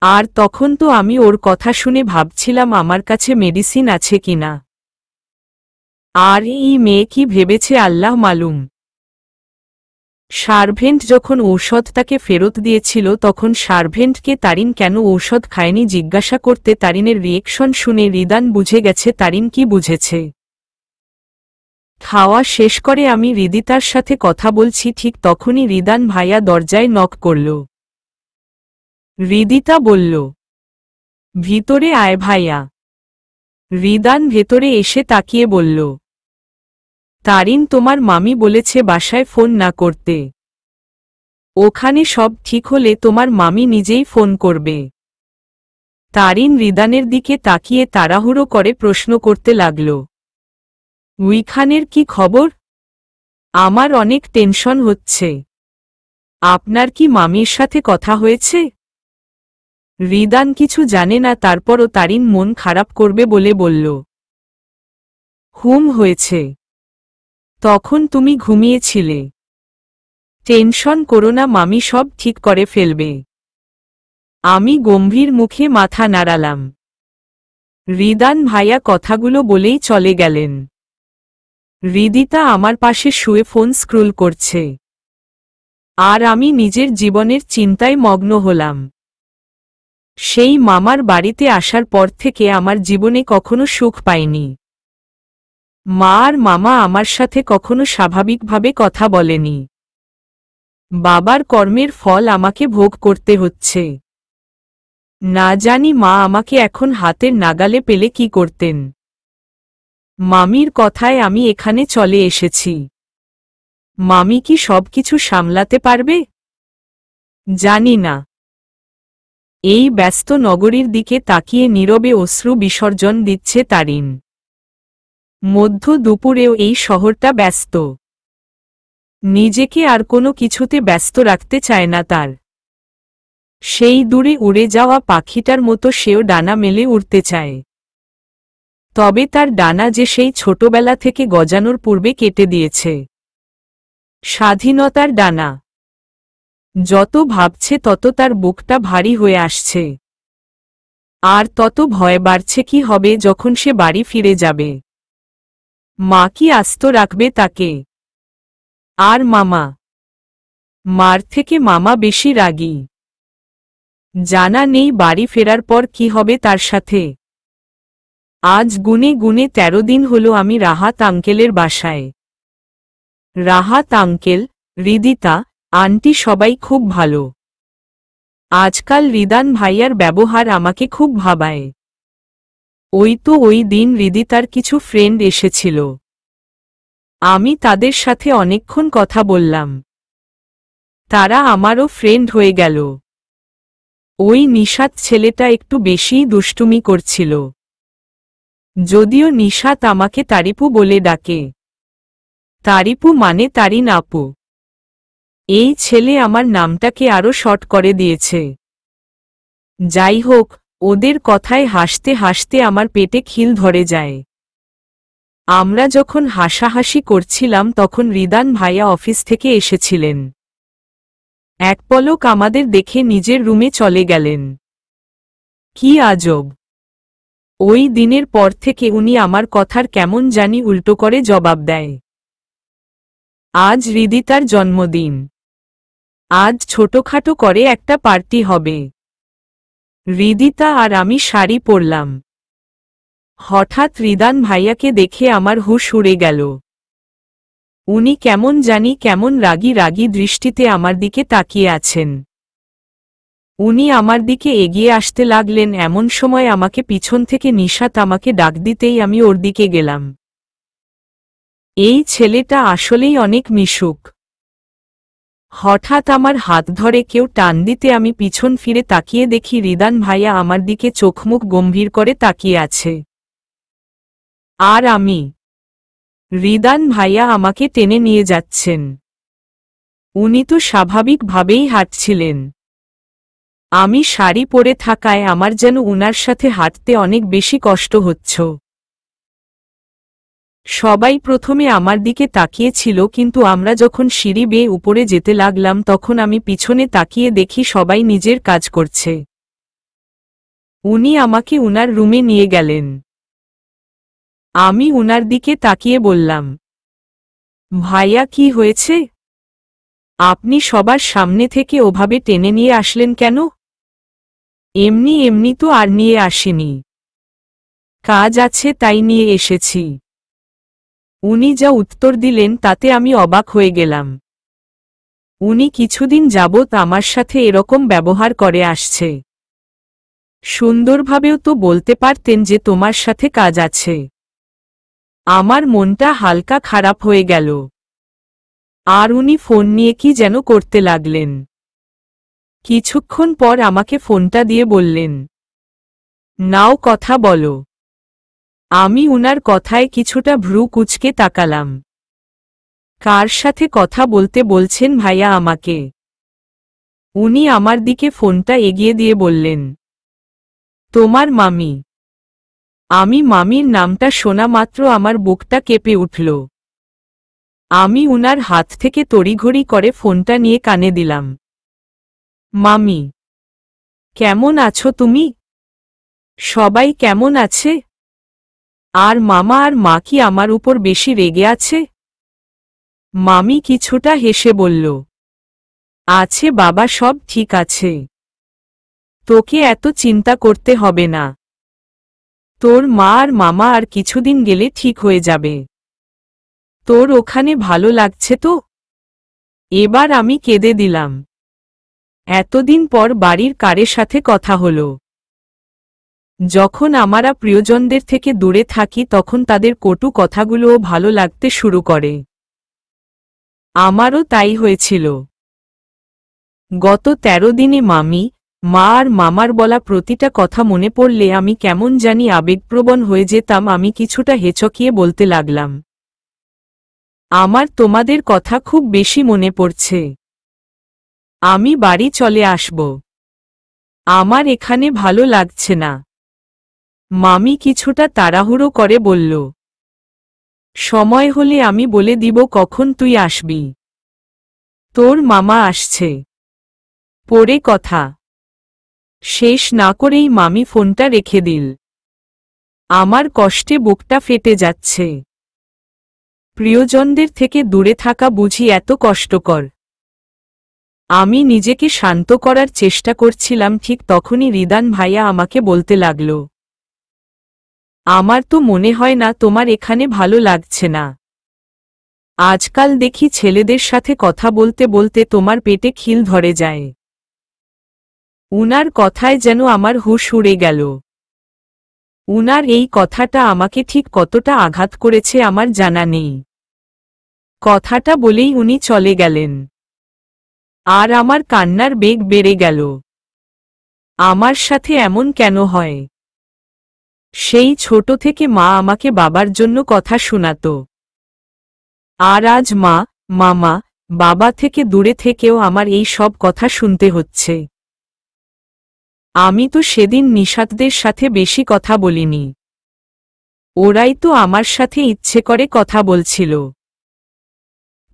আর তখন তো আমি ওর কথা শুনে ভাবছিলাম আমার কাছে মেডিসিন আছে কিনা। আর এই মেয়ে কি ভেবেছে আল্লাহ মালুম। সার্ভেন্ট যখন ঔষধ তাকে ফেরত দিয়েছিল তখন সার্ভেন্টকে তারিন কেন ঔষধ খায়নি জিজ্ঞাসা করতে তারিনের রিয়েকশন শুনে রিদান বুঝে গেছে তারিন কি বুঝেছে। খাওয়া শেষ করে আমি হৃদিতার সাথে কথা বলছি, ঠিক তখনই রিদান ভাইয়া দরজায় নক করল। হৃদিতা বলল, ভিতরে আয় ভাইয়া। রিদান ভেতরে এসে তাকিয়ে বলল, তারিন, তোমার মামি বলেছে বাসায় ফোন না করতে। ওখানে সব ঠিক হলে তোমার মামি নিজেই ফোন করবে। তারিন রিদানের দিকে তাকিয়ে তাড়াহুড়ো করে প্রশ্ন করতে লাগল, উইখানের কি খবর? আমার অনেক টেনশন হচ্ছে। আপনার কি মামির সাথে কথা হয়েছে? রিদান কিছু জানে না, তারপরও তারিন মন খারাপ করবে বলে বলল, হয়েছে। তখন তুমি ঘুমিয়েছিলে। টেনশন করো না, মামি সব ঠিক করে ফেলবে। আমি গম্ভীর মুখে মাথা নাড়ালাম। রিদান ভাইয়া কথাগুলো বলেই চলে গেলেন। হৃদিতা আমার পাশে শুয়ে ফোন স্ক্রোল করছে। আর আমি নিজের জীবনের চিন্তায় মগ্ন হলাম। সেই মামার বাড়িতে আসার পর থেকে আমার জীবনে কখনো সুখ পাইনি। মা আর মামা আমার সাথে কখনো স্বাভাবিকভাবে কথা বলেনি। বাবার কর্মের ফল আমাকে ভোগ করতে হচ্ছে। না জানি মা আমাকে এখন হাতের নাগালে পেলে কি করতেন। মামির কথায় আমি এখানে চলে এসেছি। মামি কি সবকিছু সামলাতে পারবে? জানি না। এই ব্যস্ত নগরীর দিকে তাকিয়ে নীরবে অশ্রু বিসর্জন দিচ্ছে তারিন। মধ্য দুপুরেও এই শহরটা ব্যস্ত। নিজেকে আর কোনো কিছুতে ব্যস্ত রাখতে চায় না তার। সেই দূরে উড়ে যাওয়া পাখিটার মতো সেও ডানা মেলে উড়তে চায়। তবে তার ডানা যে সেই ছোটবেলা থেকে গজানোর পূর্বে কেটে দিয়েছে। স্বাধীনতার ডানা। যত ভাবছে তত তার বুকটা ভারী হয়ে আসছে। আর তত ভয় বাড়ছে কি হবে যখন সে বাড়ি ফিরে যাবে। মা কি আস্ত রাখবে তাকে? আর মামা? মার থেকে মামা বেশি রাগী। জানা নেই বাড়ি ফেরার পর কি হবে তার সাথে। আজ গুনে গুনে 13 দিন হলো আমি রাহাত আঙ্কেলের বাসায়। রাহাত আঙ্কেল, হৃদিতা, আন্টি সবাই খুব ভালো। আজকাল রিদান ভাইয়ার ব্যবহার আমাকে খুব ভাবায়। ওই দিন হৃদিতার কিছু ফ্রেন্ড এসেছিল। আমি তাদের সাথে অনেকক্ষণ কথা বললাম। তারা আমারও ফ্রেন্ড হয়ে গেল। ওই নিশাত ছেলেটা একটু বেশিই দুষ্টুমি করছিল। যদিও নিশাত আমাকে তারিপু বলে ডাকে। তারিপু মানে তারিন আপু। এই ছেলে আমার নামটাকে আরো শর্ট করে দিয়েছে। যাই হোক, ওদের কথায় হাসতে হাসতে আমার পেটে খিল ধরে যায়। আমরা যখন হাসাহাসি করছিলাম তখন রিদান ভাইয়া অফিস থেকে এসেছিলেন। এক পলক আমাদের দেখে নিজের রুমে চলে গেলেন। কি আজব! ওই দিনের পর থেকে উনি আমার কথার কেমন জানি উল্টো করে জবাব দেয়। আজ হৃদিতার জন্মদিন। আজ ছোটখাটো করে একটা পার্টি হবে। হৃদিতা আর আমি শাড়ি পরলাম। হঠাৎ রিদান ভাইয়াকে দেখে আমার হুঁশ উড়ে গেল। উনি কেমন জানি কেমন রাগী রাগী দৃষ্টিতে আমার দিকে তাকিয়ে আছেন। উনি আমার দিকে এগিয়ে আসতে লাগলেন, এমন সময় আমাকে পিছন থেকে নিশাত আমাকে ডাক দিতেই আমি ওর দিকে গেলাম। এই ছেলেটা আসলেই অনেক মিশুক। হঠাৎ আমার হাত ধরে কেউ টান দিতে আমি পিছন ফিরে তাকিয়ে দেখি রিদান ভাইয়া আমার দিকে চোখমুখ গম্ভীর করে তাকিয়ে আছে। আর আমি। রিদান ভাইয়া আমাকে টেনে নিয়ে যাচ্ছেন। উনি তো স্বাভাবিকভাবেই হাঁটছিলেন। আমি শাড়ি পরে থাকায় আমার যেন উনার সাথে হাঁটতে অনেক বেশি কষ্ট হচ্ছে। সবাই প্রথমে আমার দিকে তাকিয়েছিল, কিন্তু আমরা যখন সিঁড়ি বেয়ে উপরে যেতে লাগলাম তখন আমি পিছনে তাকিয়ে দেখি সবাই নিজের কাজ করছে। উনি আমাকে উনার রুমে নিয়ে গেলেন। আমি উনার দিকে তাকিয়ে বললাম, ভাইয়া কি হয়েছে? আপনি সবার সামনে থেকে ওভাবে টেনে নিয়ে আসলেন কেন? এমনি এমনি তো আর নিয়ে আসিনি। কাজ আছে তাই নিয়ে এসেছি। উনি যা উত্তর দিলেন তাতে আমি অবাক হয়ে গেলাম। উনি কিছুদিন যাবৎ আমার সাথে এরকম ব্যবহার করে আসছে। সুন্দরভাবেও তো বলতে পারতেন যে তোমার সাথে কাজ আছে। আমার মনটা হালকা খারাপ হয়ে গেল। আর উনি ফোন নিয়ে কি যেন করতে লাগলেন। কিছুক্ষণ পর আমাকে ফোনটা দিয়ে বললেন, নাও কথা বলো। আমি উনার কথায় কিছুটা ভ্রু কুঁচকে তাকালাম। কার সাথে কথা বলতে বলছেন ভাইয়া আমাকে? উনি আমার দিকে ফোনটা এগিয়ে দিয়ে বললেন, তোমার মামি। আমি মামির নামটা শোনা মাত্র আমার বুকটা কেঁপে উঠল। আমি উনার হাত থেকে তড়িঘড়ি করে ফোনটা নিয়ে কানে দিলাম। মামি, কেমন আছো তুমি? সবাই কেমন আছে? আর মামা আর মা কি আমার উপর বেশি রেগে আছে? মামি কিছুটা হেসে বলল, আছে বাবা, সব ঠিক আছে। তোকে এত চিন্তা করতে হবে না। তোর মা আর মামা আর কিছুদিন গেলে ঠিক হয়ে যাবে। তোর ওখানে ভালো লাগছে তো? এবার আমি কেঁদে দিলাম। এতদিন পর বাড়ির কারের সাথে কথা হলো। যখন আমরা প্রিয়জনদের থেকে দূরে থাকি তখন তাদের কটু কথাগুলোও ভালো লাগতে শুরু করে। আমারও তাই হয়েছিল। গত 13 দিনে মামি, মা আর মামার বলা প্রতিটা কথা মনে পড়লে আমি কেমন জানি আবেগপ্রবণ হয়ে যেতাম। আমি কিছুটা হেঁচকিয়ে বলতে লাগলাম, আমার তোমাদের কথা খুব বেশি মনে পড়ছে। আমি বাড়ি চলে আসব। আমার এখানে ভালো লাগছে না। মামি কিছুটা তাড়াহুড়ো করে বলল, সময় হলে আমি বলে দিব কখন তুই আসবি। তোর মামা আসছে। পরে কথা শেষ না করেই মামি ফোনটা রেখে দিল। আমার কষ্টে বুকটা ফেটে যাচ্ছে। প্রিয়জনদের থেকে দূরে থাকা বুঝি এত কষ্টকর। আমি নিজেকে শান্ত করার চেষ্টা করছিলাম, ঠিক তখনই রিদান ভাইয়া আমাকে বলতে লাগল, আমার তো মনে হয় না তোমার এখানে ভালো লাগছে না। আজকাল দেখি ছেলেদের সাথে কথা বলতে বলতে তোমার পেটে খিল ধরে যায়। উনার কথায় যেন আমার হুঁশ উড়ে গেল। উনার এই কথাটা আমাকে ঠিক কতটা আঘাত করেছে আমার জানা নেই। কথাটা বলেই উনি চলে গেলেন। আর আমার কান্নার বেগ বেড়ে গেল। আমার সাথে এমন কেন হয়? সেই ছোট থেকে মা আমাকে বাবার জন্য কথা শোনাতো। আর আজ মা, মামা, বাবা থেকে দূরে থেকেও আমার এই সব কথা শুনতে হচ্ছে। আমি তো সেদিন নিশাতদের সাথে বেশি কথা বলিনি। ওরাই তো আমার সাথে ইচ্ছে করে কথা বলছিল।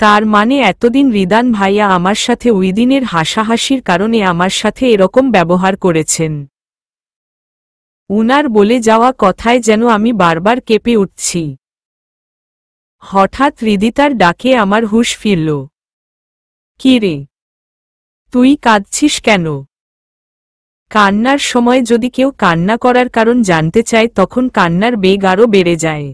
তার মানে এতদিন রিদান ভাইয়া আমার সাথে ওই দিনের হাসাহাসির কারণে আমার সাথে এরকম ব্যবহার করেছেন। উনার বলে যাওয়া কথায় যেন আমি বারবার কেঁপে উঠছি। হঠাৎ হৃদিতার ডাকে আমার হুঁশ ফিরল। কি রে, তুই কাঁদছিস কেন? কান্নার সময় যদি কেউ কান্না করার কারণ জানতে চায় তখন কান্নার বেগ আরও বেড়ে যায়।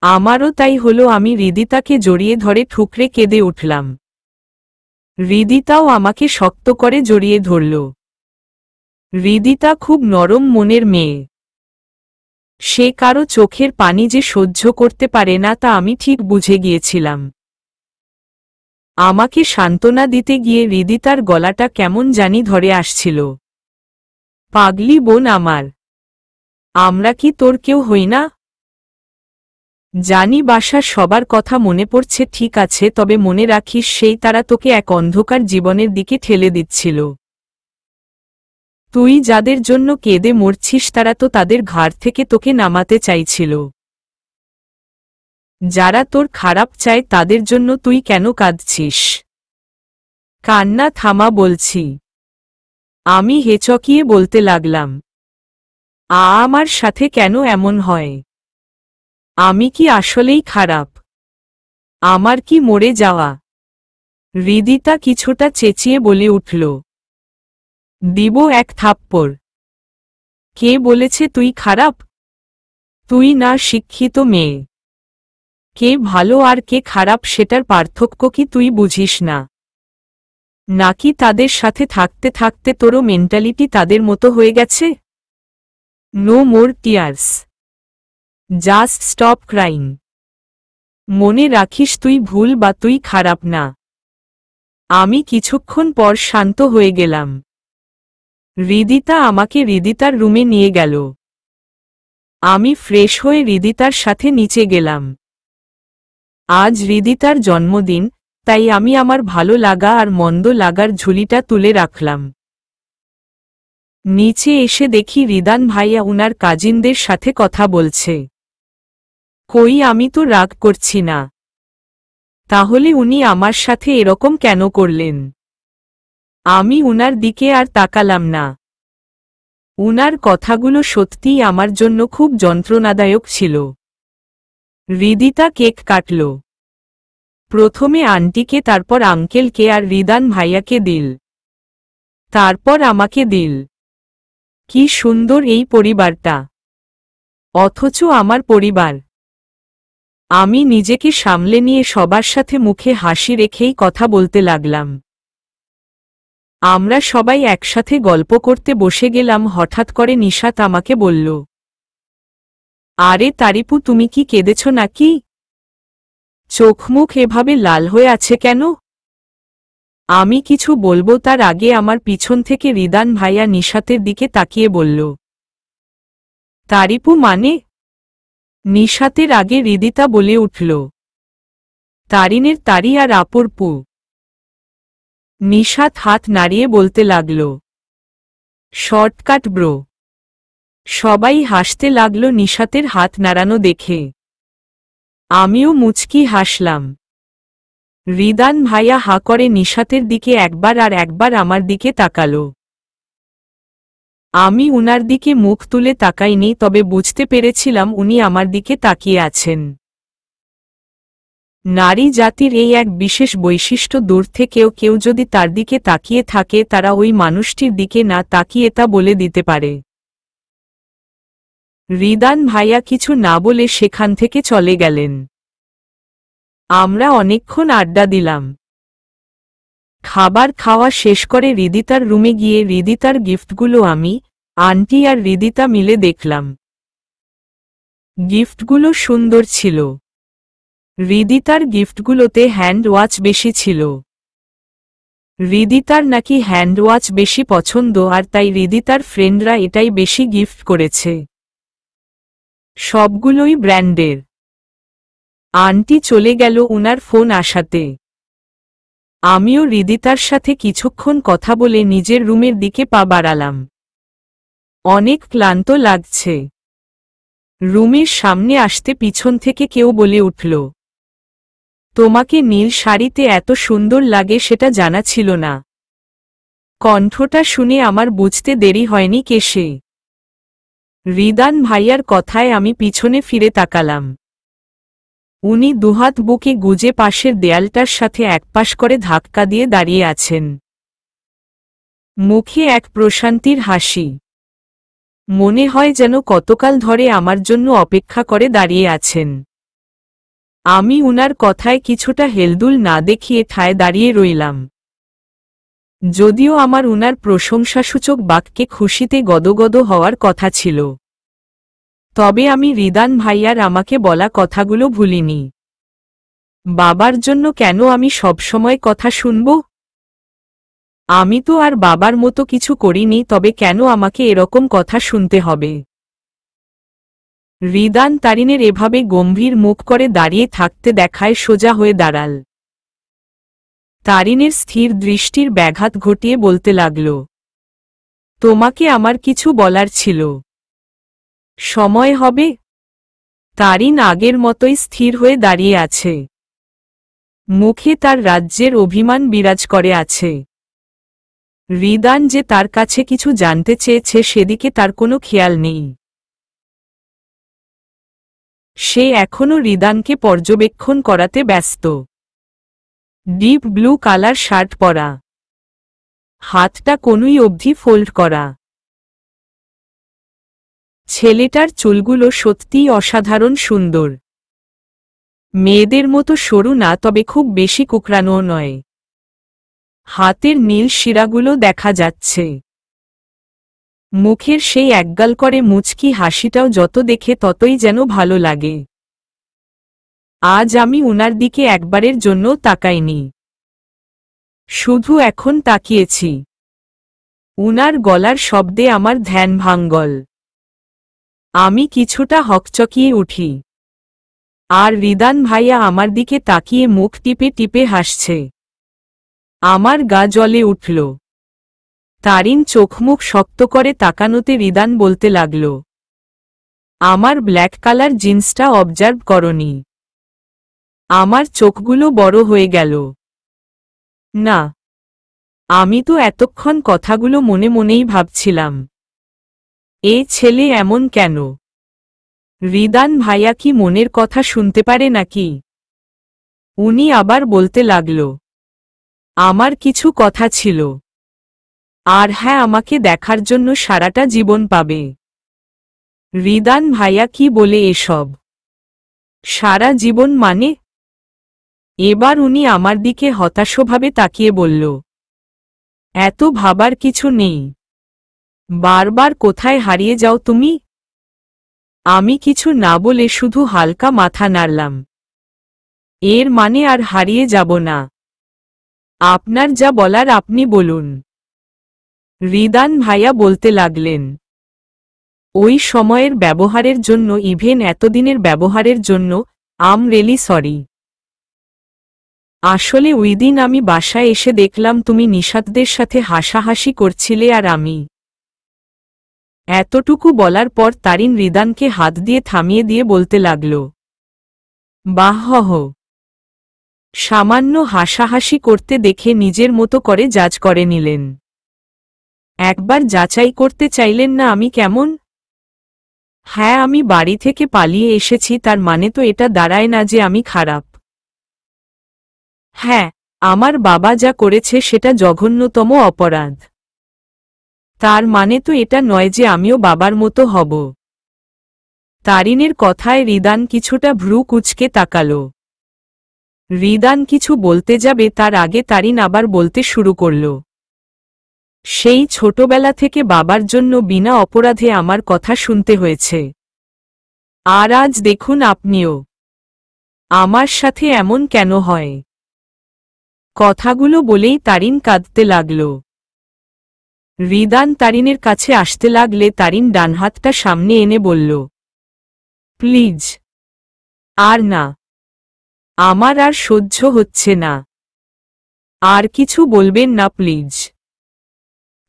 আমারও তাই হলো। আমি হৃদিতাকে জড়িয়ে ধরে ঠুকরে কেঁদে উঠলাম। হৃদিতাও আমাকে শক্ত করে জড়িয়ে ধরল। হৃদিতা খুব নরম মনের মেয়ে। সে কারো চোখের পানি যে সহ্য করতে পারে না তা আমি ঠিক বুঝে গিয়েছিলাম। আমাকে সান্ত্বনা দিতে গিয়ে হৃদিতার গলাটা কেমন জানি ধরে আসছিল। পাগলি বোন আমার, আমরা কি তোর কেউ হই না? জানি বাসার সবার কথা মনে পড়ছে, ঠিক আছে, তবে মনে রাখিস সেই তারা তোকে এক অন্ধকার জীবনের দিকে ঠেলে দিচ্ছিল। তুই যাদের জন্য কেঁদে মরছিস তারা তো তাদের ঘাড় থেকে তোকে নামাতে চাইছিল। যারা তোর খারাপ চায় তাদের জন্য তুই কেন কাঁদছিস? কান্না থামা বলছি। আমি হেঁচকিয়ে বলতে লাগলাম, আমার সাথে কেন এমন হয়? আমি কি আসলেই খারাপ? আমার কি মরে যাওয়া? হৃদিতা কিছুটা চেঁচিয়ে বলে উঠল, দিব এক থাপ্পড়। কে বলেছে তুই খারাপ? তুই না শিক্ষিত মেয়ে। কে ভালো আর কে খারাপ সেটার পার্থক্য কি তুই বুঝিস না? নাকি তাদের সাথে থাকতে থাকতে তোরও মেন্টালিটি তাদের মতো হয়ে গেছে? No more tears, just stop crying. মনে রাখিস তুই ভুল বা তুই খারাপ না। আমি কিছুক্ষণ পর শান্ত হয়ে গেলাম। হৃদিতা আমাকে হৃদিতার রুমে নিয়ে গেল। আমি ফ্রেশ হয়ে হৃদিতার সাথে নিচে গেলাম। আজ হৃদিতার জন্মদিন, তাই আমি আমার ভালো লাগা আর মন্দ লাগার ঝুলিটা তুলে রাখলাম। নিচে এসে দেখি রিদান ভাইয়া উনার কাজিনদের সাথে কথা বলছে। কই, আমি তো রাগ করছি না। তাহলে উনি আমার সাথে এরকম কেন করলেন? আমি উনার দিকে আর তাকালাম না। উনার কথাগুলো সত্যিই আমার জন্য খুব যন্ত্রণাদায়ক ছিল। হৃদিতা কেক কাটল। প্রথমে আন্টিকে, তারপর আঙ্কেলকে আর রিদান ভাইয়াকে দিল। তারপর আমাকে দিল। কি সুন্দর এই পরিবারটা, অথচ আমার পরিবার। আমি নিজেকে সামলে নিয়ে সবার সাথে মুখে হাসি রেখেই কথা বলতে লাগলাম। আমরা সবাই একসাথে গল্প করতে বসে গেলাম। হঠাৎ করে নিশাত আমাকে বলল, আরে তারিপু, তুমি কি কেঁদেছ নাকি? চোখ মুখ এভাবে লাল হয়ে আছে কেন? আমি কিছু বলবো তার আগে আমার পিছন থেকে রিদান ভাইয়া নিশাতের দিকে তাকিয়ে বলল, তারিপু মানে? নিশাতের আগে হৃদিতা বলে উঠল, তারিনের তারি আর আপুর পু। নিশাত হাত নাড়িয়ে বলতে লাগল, শর্টকাট ব্রো। সবাই হাসতে লাগলো নিশাতের হাত নাড়ানো দেখে। আমিও মুচকি হাসলাম। রিদান ভাইয়া হা করে নিশাতের দিকে একবার আর একবার আমার দিকে তাকালো। আমি উনার দিকে মুখ তুলে তাকাইনি, তবে বুঝতে পেরেছিলাম উনি আমার দিকে তাকিয়ে আছেন। নারী জাতির এই এক বিশেষ বৈশিষ্ট্য, দূর থেকেও কেউ যদি তার দিকে তাকিয়ে থাকে, তারা ওই মানুষটির দিকে না তাকিয়ে তা বলে দিতে পারে। রিদান ভাইয়া কিছু না বলে সেখান থেকে চলে গেলেন। আমরা অনেকক্ষণ আড্ডা দিলাম। খাবার খাওয়া শেষ করে হৃদিতার রুমে গিয়ে হৃদিতার গিফটগুলো আমি, আন্টি আর হৃদিতা মিলে দেখলাম। গিফটগুলো সুন্দর ছিল। হৃদিতার গিফটগুলোতে হ্যান্ড ওয়াচ বেশি ছিল। হৃদিতার নাকি হ্যান্ড ওয়াচ বেশি পছন্দ, আর তাই হৃদিতার ফ্রেন্ডরা এটাই বেশি গিফট করেছে। সবগুলোই ব্র্যান্ডের। আন্টি চলে গেল উনার ফোন আসাতে। আমিও হৃদিতার সাথে কিছুক্ষণ কথা বলে নিজের রুমের দিকে পা বাড়ালাম। অনেক ক্লান্ত লাগছে। রুমের সামনে আসতে পিছন থেকে কেউ বলে উঠল, তোমাকে নীল শাড়িতে এত সুন্দর লাগে সেটা জানা ছিল না। কণ্ঠটা শুনে আমার বুঝতে দেরি হয়নি কে সে। রিদান ভাইয়ার কথায় আমি পিছনে ফিরে তাকালাম। উনি দুহাত বুকে গুজে পাশের দেয়ালটার সাথে একপাশ করে ধাক্কা দিয়ে দাঁড়িয়ে আছেন। মুখে এক প্রশান্তির হাসি। মনে হয় যেন কতকাল ধরে আমার জন্য অপেক্ষা করে দাঁড়িয়ে আছেন। আমি উনার কথায় কিছুটা হেলদুল না দেখিয়ে ঠায় দাঁড়িয়ে রইলাম। যদিও আমার উনার প্রশংসাসূচক বাক্যে খুশিতে গদগদ হওয়ার কথা ছিল, তবে আমি রিদান ভাইয়ার আমাকে বলা কথাগুলো ভুলিনি। বাবার জন্য কেন আমি সবসময় কথা শুনব? আমি তো আর বাবার মতো কিছু করিনি, তবে কেন আমাকে এরকম কথা শুনতে হবে? রিদান তারিনের এভাবে গম্ভীর মুখ করে দাঁড়িয়ে থাকতে দেখায় সোজা হয়ে দাঁড়াল। তারিনের স্থির দৃষ্টির ব্যাঘাত ঘটিয়ে বলতে লাগল, তোমাকে আমার কিছু বলার ছিল। সময় হবে? তারিন আগের মতোই স্থির হয়ে দাঁড়িয়ে আছে। মুখে তার রাজ্যের অভিমান বিরাজ করে আছে। রিদান যে তার কাছে কিছু জানতে চেয়েছে সেদিকে তার কোনো খেয়াল নেই। সে এখনও রিদানকে পর্যবেক্ষণ করাতে ব্যস্ত। ডিপ ব্লু কালার শার্ট পরা, হাতটা কনুই অবধি ফোল্ড করা। ছেলেটার চুলগুলো সত্যিই অসাধারণ সুন্দর। মেয়েদের মতো সরু না, তবে খুব বেশি কুকড়ানোও নয়। হাতের নীল শিরাগুলো দেখা যাচ্ছে। মুখের সেই একগাল করে মুচকি হাসিটাও যত দেখে ততই যেন ভালো লাগে। আজ আমি উনার দিকে একবারের জন্য তাকাইনি, শুধু এখন তাকিয়েছি। উনার গলার শব্দে আমার ধ্যান ভাঙ্গল। আমি কিছুটা হকচকিয়ে উঠি। আর রিদান ভাইয়া আমার দিকে তাকিয়ে মুখ টিপে টিপে হাসছে। আমার গা জ্বলে উঠল। তারিন চোখমুখ শক্ত করে তাকানোতে রিদান বলতে লাগল, আমার ব্ল্যাক কালার জিন্সটা অবজার্ভ করনি? আমার চোখগুলো বড় হয়ে গেল। না, আমি তো এতক্ষণ কথাগুলো মনে মনেই ভাবছিলাম। এ ছেলে এমন কেন? রিদান ভাইয়া কি মনের কথা শুনতে পারে নাকি? উনি আবার বলতে লাগল, আমার কিছু কথা ছিল। আর হ্যাঁ, আমাকে দেখার জন্য সারাটা জীবন পাবে। রিদান ভাইয়া কি বলে এসব? সারা জীবন মানে? এবার উনি আমার দিকে হতাশভাবে তাকিয়ে বলল, এত ভাবার কিছু নেই। বারবার কোথায় হারিয়ে যাও তুমি? আমি কিছু না বলে শুধু হালকা মাথা নাড়লাম। এর মানে আর হারিয়ে যাব না। আপনার যা বলার আপনি বলুন। রিদান ভাইয়া বলতে লাগলেন, ওই সময়ের ব্যবহারের জন্য, ইভেন এতদিনের ব্যবহারের জন্য আম রিয়েলি সরি। আসলে ওই দিন আমি বাসায় এসে দেখলাম তুমি নিশাতদের সাথে হাসাহাসি করছিলে আর আমি। এতটুকু বলার পর তারিন রিদানকে হাত দিয়ে থামিয়ে দিয়ে বলতে লাগল, বাহ, সামান্য হাসাহাসি করতে দেখে নিজের মতো করে জাজ করে নিলেন। একবার যাচাই করতে চাইলেন না আমি কেমন? হ্যাঁ, আমি বাড়ি থেকে পালিয়ে এসেছি, তার মানে তো এটা দাঁড়ায় না যে আমি খারাপ। হ্যাঁ, আমার বাবা যা করেছে সেটা জঘন্যতম অপরাধ। তার মানে তো এটা নয় যে আমিও বাবার মতো হব। তারিনের কথায় রিদান কিছুটা ভ্রু কুঁচকে তাকাল। রিদান কিছু বলতে যাবে তার আগে তারিন আবার বলতে শুরু করল, সেই ছোটবেলা থেকে বাবার জন্য বিনা অপরাধে আমার কথা শুনতে হয়েছে। আর আজ দেখুন আপনিও। আমার সাথে এমন কেন হয়? কথাগুলো বলেই তারিন কাঁদতে লাগল। রিদান তারিনের কাছে আসতে লাগলে তারিন ডান হাতটা সামনে এনে বলল, প্লিজ, আর না, আমার আর সহ্য হচ্ছে না। আর কিছু বলবেন না প্লিজ।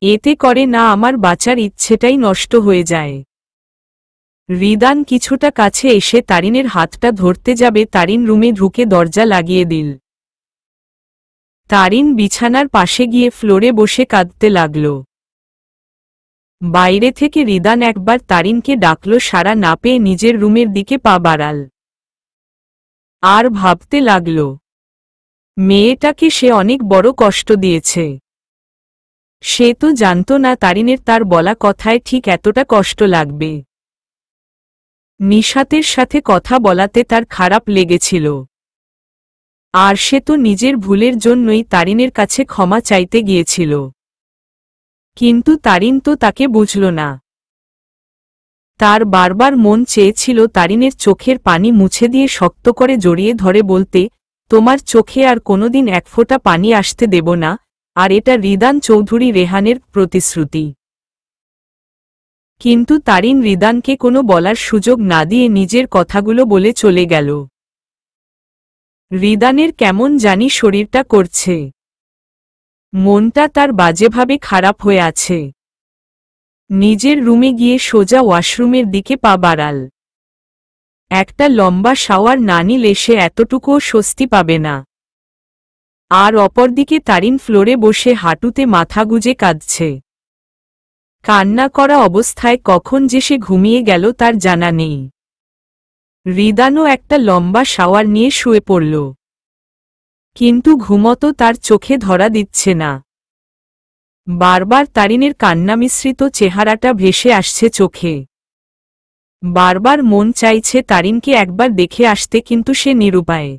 এতে করে না আমার বাঁচার ইচ্ছেটাই নষ্ট হয়ে যায়। রিদান কিছুটা কাছে এসে তারিনের হাতটা ধরতে যাবে, তারিন রুমে ঢুকে দরজা লাগিয়ে দিল। তারিন বিছানার পাশে গিয়ে ফ্লোরে বসে কাঁদতে লাগল। বাইরে থেকে রিদান একবার তারিনকে ডাকল, সাড়া না পেয়ে নিজের রুমের দিকে পা বাড়াল। আর ভাবতে লাগল, মেয়েটাকে সে অনেক বড় কষ্ট দিয়েছে। সে তো জানত না তারিনের তার বলা কথায় ঠিক এতটা কষ্ট লাগবে। নিশাতের সাথে কথা বলাতে তার খারাপ লেগেছিল। আর সে তো নিজের ভুলের জন্যই তারিনের কাছে ক্ষমা চাইতে গিয়েছিল। কিন্তু তারিন তো তাকে বুঝল না। তার বারবার মন চেয়েছিল তারিনের চোখের পানি মুছে দিয়ে শক্ত করে জড়িয়ে ধরে বলতে, তোমার চোখে আর কোনোদিন এক ফোঁটা পানি আসতে দেব না। আর এটা রিদান চৌধুরী রেহানের প্রতিশ্রুতি। কিন্তু তারিন রিদানকে কোনো বলার সুযোগ না দিয়ে নিজের কথাগুলো বলে চলে গেল। রিদানের কেমন জানি শরীরটা করছে। মনটা তার বাজেভাবে খারাপ হয়ে আছে। নিজের রুমে গিয়ে সোজা ওয়াশরুমের দিকে পা বাড়াল। একটা লম্বা শাওয়ার না নিলে সে এতটুকুও স্বস্তি পাবে না। আর অপরদিকে তারিন ফ্লোরে বসে হাঁটুতে মাথা গুজে কাঁদছে। কান্না করা অবস্থায় কখন যে সে ঘুমিয়ে গেল তার জানা নেই। রিদানও একটা লম্বা শাওয়ার নিয়ে শুয়ে পড়ল। কিন্তু ঘুমতো তার চোখে ধরা দিচ্ছে না। বারবার তারিনের কান্না মিশ্রিত চেহারাটা ভেসে আসছে চোখে। বারবার মন চাইছে তারিনকে একবার দেখে আসতে, কিন্তু সে নিরুপায়।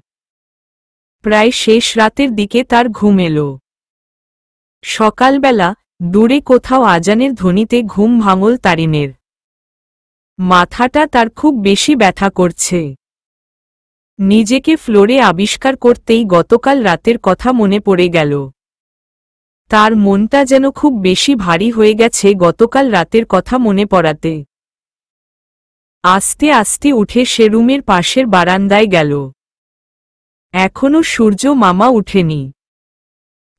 প্রায় শেষ রাতের দিকে তার ঘুম এলো। সকালবেলা দূরে কোথাও আজানের ধ্বনিতে ঘুম ভাঙল তারিনের। মাথাটা তার খুব বেশি ব্যথা করছে। নিজেকে ফ্লোরে আবিষ্কার করতেই গতকাল রাতের কথা মনে পড়ে গেল। তার মনটা যেন খুব বেশি ভারী হয়ে গেছে গতকাল রাতের কথা মনে পড়াতে। আস্তে আস্তে উঠে সে রুমের পাশের বারান্দায় গেল। এখনো সূর্য মামা উঠেনি।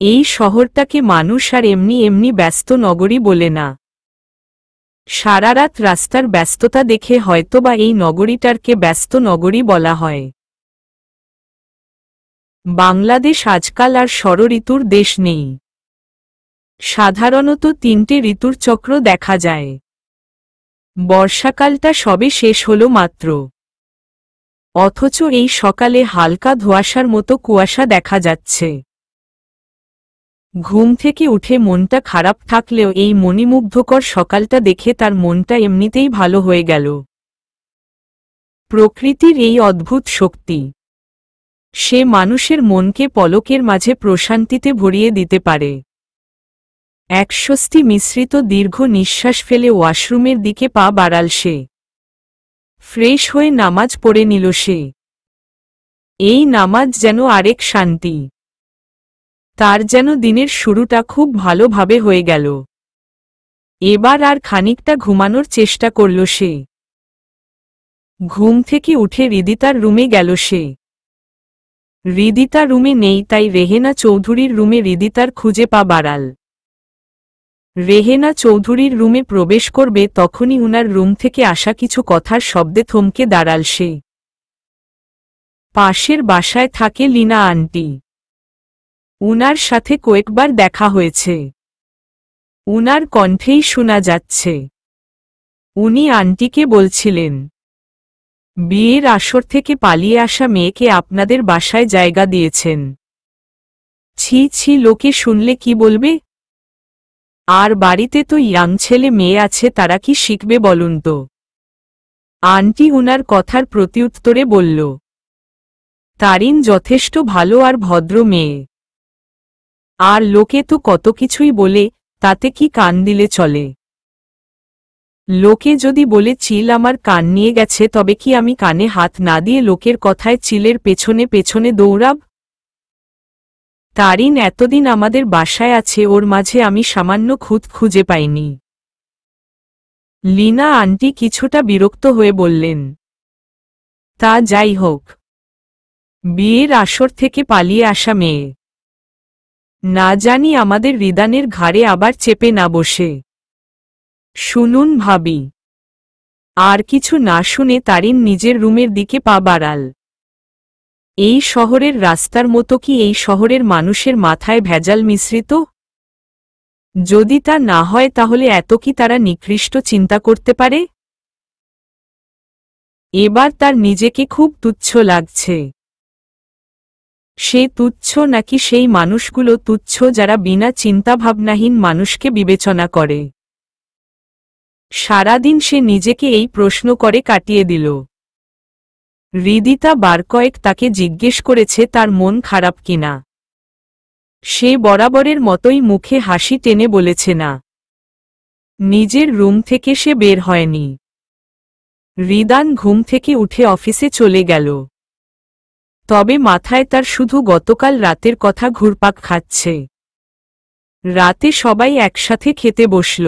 এই শহরটাকে মানুষ আর এমনি এমনি ব্যস্ত নগরী বলে না। সারারাত রাস্তার ব্যস্ততা দেখে হয়তোবা এই নগরীটারকে ব্যস্ত নগরী বলা হয়। বাংলাদেশ আজকাল আর ষড়ঋতুর দেশ নেই। সাধারণত 3টে ঋতুর চক্র দেখা যায়। বর্ষাকালটা সবে শেষ হলো মাত্র। অথচ এই সকালে হালকা ধোঁয়াশার মতো কুয়াশা দেখা যাচ্ছে। ঘুম থেকে উঠে মনটা খারাপ থাকলেও এই মণিমুগ্ধকর সকালটা দেখে তার মনটা এমনিতেই ভালো হয়ে গেল। প্রকৃতির এই অদ্ভুত শক্তি, সে মানুষের মনকে পলকের মাঝে প্রশান্তিতে ভরিয়ে দিতে পারে। এক স্বস্তি মিশ্রিত দীর্ঘ নিঃশ্বাস ফেলে ওয়াশরুমের দিকে পা বাড়াল সে। ফ্রেশ হয়ে নামাজ পড়ে নিল সে। এই নামাজ যেন আরেক শান্তি। তার যেন দিনের শুরুটা খুব ভালোভাবে হয়ে গেল। এবার আর খানিকটা ঘুমানোর চেষ্টা করল সে। ঘুম থেকে উঠে হৃদিতার রুমে গেল সে। হৃদিতা রুমে নেই, তাই রেহেনা চৌধুরীর রুমে হৃদিতার খুঁজে পা বাড়াল। রেহেনা চৌধুরীর রুমে প্রবেশ করবে তখনই উনার রুম থেকে আসা কিছু কথার শব্দে থমকে দাঁড়াল সে। পাশের বাসায় থাকে লীনা আন্টি। উনার সাথে কয়েকবার দেখা হয়েছে। উনার কণ্ঠেই শোনা যাচ্ছে। উনি আন্টিকে বলছিলেন, বিয়ের আসর থেকে পালিয়ে আসা মেয়েকে আপনাদের বাসায় জায়গা দিয়েছেন। ছি ছি, লোকে শুনলে কি বলবে? আর বাড়িতে তো ইয়াং ছেলে মেয়ে আছে, তারা কি শিখবে বলুন তো? আন্টি উনার কথার প্রত্যুত্তরে বলল, তারিন যথেষ্ট ভালো আর ভদ্র মেয়ে। আর লোকে তো কত কিছুই বলে, তাতে কি কান দিলে চলে? লোকে যদি বলে চিল আমার কান নিয়ে গেছে, তবে কি আমি কানে হাত না দিয়ে লোকের কথায় চিলের পেছনে পেছনে দৌড়াব? তারিন এতদিন আমাদের বাসায় আছে, ওর মাঝে আমি সামান্য খুঁত খুঁজে পাইনি। লীনা আন্টি কিছুটা বিরক্ত হয়ে বললেন, তা যাই হোক, বিয়ের আসর থেকে পালিয়ে আসা মেয়ে, না জানি আমাদের হৃদানের ঘাড়ে আবার চেপে না বসে। শুনুন ভাবি। আর কিছু না শুনে তারিন নিজের রুমের দিকে পা বাড়াল। এই শহরের রাস্তার মতো কি এই শহরের মানুষের মাথায় ভেজাল মিশ্রিত? যদি তা না হয় তাহলে এত কি তারা নিকৃষ্ট চিন্তা করতে পারে? এবার তার নিজেকে খুব তুচ্ছ লাগছে। সে তুচ্ছ নাকি সেই মানুষগুলো তুচ্ছ যারা বিনা চিন্তাভাবনাহীন মানুষকে বিবেচনা করে? সারাদিন সে নিজেকে এই প্রশ্ন করে কাটিয়ে দিল। হৃদিতা বার কয়েক তাকে জিজ্ঞেস করেছে তার মন খারাপ কিনা। সে বরাবরের মতোই মুখে হাসি টেনে বলেছে না। নিজের রুম থেকে সে বের হয়নি। হৃদান ঘুম থেকে উঠে অফিসে চলে গেল। তবে মাথায় তার শুধু গতকাল রাতের কথা ঘুরপাক খাচ্ছে। রাতে সবাই একসাথে খেতে বসল।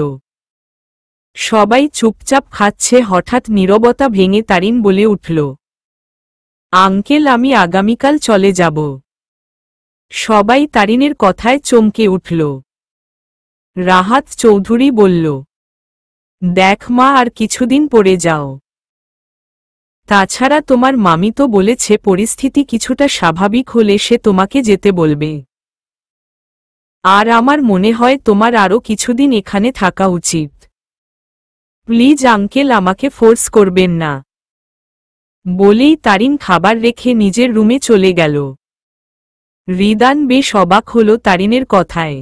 সবাই চুপচাপ খাচ্ছে, হঠাৎ নীরবতা ভেঙে তারিন বলে উঠল, আঙ্কেল আমি আগামীকাল চলে যাব। সবাই তারিনের কথায় চমকে উঠল। রাহাত চৌধুরী বলল, দেখ মা, আর কিছুদিন পরে যাও। তাছাড়া তোমার মামি তো বলেছে পরিস্থিতি কিছুটা স্বাভাবিক হলে সে তোমাকে যেতে বলবে। আর আমার মনে হয় তোমার আরও কিছুদিন এখানে থাকা উচিত। প্লিজ আঙ্কেল, আমাকে ফোর্স করবেন না। বলেই তারিন খাবার রেখে নিজের রুমে চলে গেল। হৃদান বেশ অবাক হল তারিনের কথায়।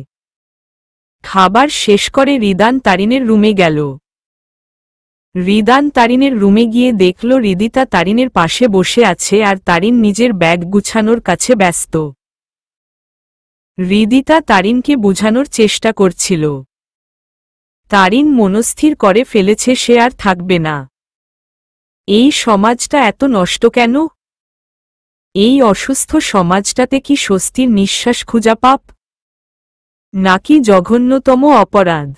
খাবার শেষ করে হৃদান তারিনের রুমে গেল। হৃদান তারিনের রুমে গিয়ে দেখল হৃদিতা তারিনের পাশে বসে আছে আর তারিন নিজের ব্যাগ গুছানোর কাছে ব্যস্ত। হৃদিতা তারিনকে বোঝানোর চেষ্টা করছিল। তারিন মনস্থির করে ফেলেছে সে আর থাকবে না। এই সমাজটা এত নষ্ট কেন? এই অসুস্থ সমাজটাতে কি স্বস্তির নিঃশ্বাস খুঁজা পাপ, নাকি জঘন্যতম অপরাধ?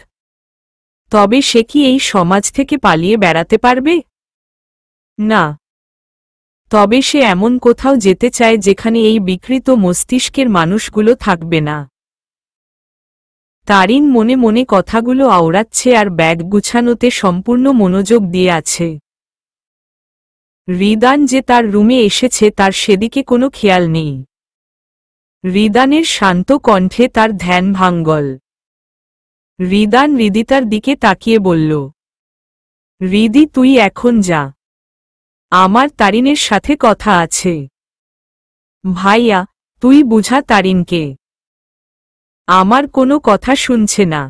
তবে সে কি এই সমাজ থেকে পালিয়ে বেড়াতে পারবে? না, তবে সে এমন কোথাও যেতে চায় যেখানে এই বিকৃত মস্তিষ্কের মানুষগুলো থাকবে না। তারিন মনে মনে কথাগুলো আওড়াচ্ছে আর ব্যাগ গুছানোতে সম্পূর্ণ মনোযোগ দিয়ে আছে। রিদান যে তার রুমে এসেছে তার সেদিকে কোনো খেয়াল নেই। রিদানের শান্ত কণ্ঠে তার ধ্যান ভাঙ্গল। রিদান রিদিতার দিকে তাকিয়ে বলল, রিদি তুই এখন যা, আমার তারিনের সাথে কথা আছে। ভাইয়া, তুই বুঝা তারিনকে, আমার কোনো কথা শুনছে না।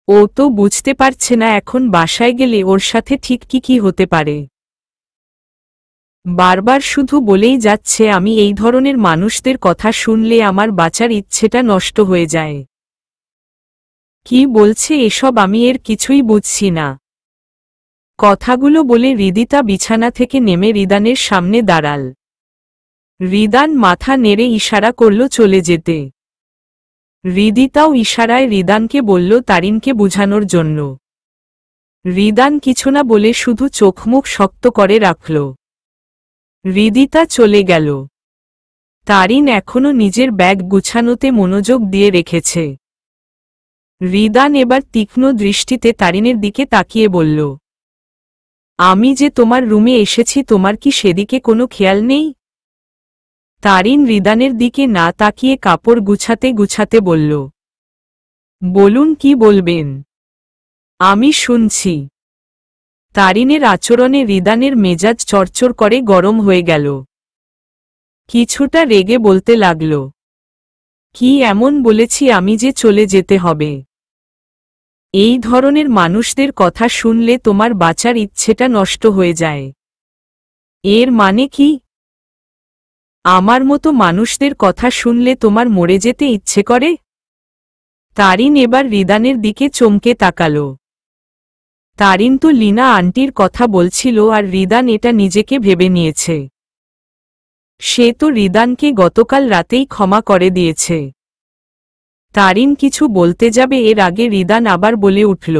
ও তো বুঝতে পারছে না এখন বাসায় গেলে ওর সাথে ঠিক কি হতে পারে। বারবার শুধু বলেই যাচ্ছে আমি এই ধরনের মানুষদের কথা শুনলে আমার বাঁচার ইচ্ছেটা নষ্ট হয়ে যায়। কি বলছে এসব আমি এর কিছুই বুঝছি না। কথাগুলো বলে রিদিতা বিছানা থেকে নেমে রিদানের সামনে দাঁড়াল। রিদান মাথা নেড়ে ইশারা করল চলে যেতে। রিদিতাও ইশারায় রিদানকে বলল তারিনকে বুঝানোর জন্য। রিদান কিছু না বলে শুধু চোখমুখ শক্ত করে রাখল। রিদিতা চলে গেল। তারিন এখনো নিজের ব্যাগ গুছানোতে মনোযোগ দিয়ে রেখেছে। রিদান এবার তীক্ষ্ণ দৃষ্টিতে তারিনের দিকে তাকিয়ে বলল, আমি যে তোমার রুমে এসেছি তোমার কি সেদিকে কোনো খেয়াল নেই? তারিন রিদানের দিকে না তাকিয়ে কাপড় গুছাতে গুছাতে বলল, বলুন কি বলবেন, আমি শুনছি। তারিনের আচরণে রিদানের মেজাজ চরচর করে গরম হয়ে গেল। কিছুটা রেগে বলতে লাগল, কি এমন বলেছি আমি যে চলে যেতে হবে? এই ধরনের মানুষদের কথা শুনলে তোমার বাঁচার ইচ্ছেটা নষ্ট হয়ে যায়। এর মানে কি? আমার মতো মানুষদের কথা শুনলে তোমার মরে যেতে ইচ্ছে করে? তারিন এবার রিদানের দিকে চমকে তাকাল। তারিন তো লীনা আন্টির কথা বলছিল আর রিদান এটা নিজেকে ভেবে নিয়েছে। সে তো রিদানকে গতকাল রাতেই ক্ষমা করে দিয়েছে। তারিন কিছু বলতে যাবে এর আগে রিদান আবার বলে উঠল,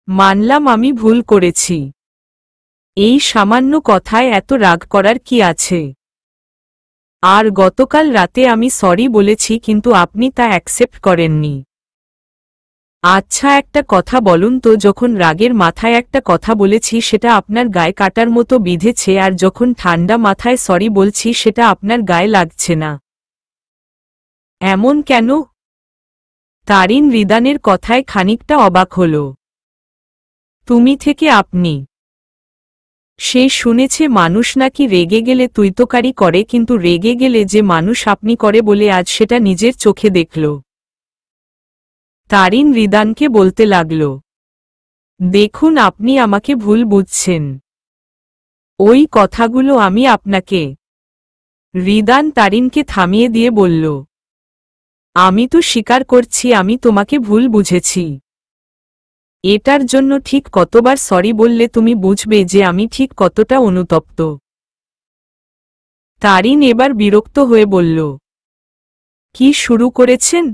মানলাম আমি ভুল করেছি। এই সামান্য কথায় এত রাগ করার কি আছে? আর গতকাল রাতে আমি সরি বলেছি কিন্তু আপনি তা অ্যাকসেপ্ট করেননি। আচ্ছা একটা কথা বলুন তো, যখন রাগের মাথায় একটা কথা বলেছি সেটা আপনার গায়ে কাটার মতো বিঁধেছে আর যখন ঠান্ডা মাথায় সরি বলছি সেটা আপনার গায়ে লাগছে না। এমন কেন? তারিন রিদানের কথায় খানিকটা অবাক হল। তুমি থেকে আপনি? সে শুনেছে মানুষ নাকি রেগে গেলে তুইতকারি করে, কিন্তু রেগে গেলে যে মানুষ আপনি করে বলে আজ সেটা নিজের চোখে দেখল। তারিন রিদানকে বলতে লাগল, দেখুন আপনি আমাকে ভুল বুঝছেন। ওই কথাগুলো আমি আপনাকে। রিদান তারিনকে থামিয়ে দিয়ে বলল, আমি তো স্বীকার করছি আমি তোমাকে ভুল বুঝেছি। এটার জন্য ঠিক কতবার সরি বললে তুমি বুঝবে যে আমি ঠিক কতটা অনুতপ্ত? তারিন এবার বিরক্ত হয়ে বলল, কি শুরু করেছেন?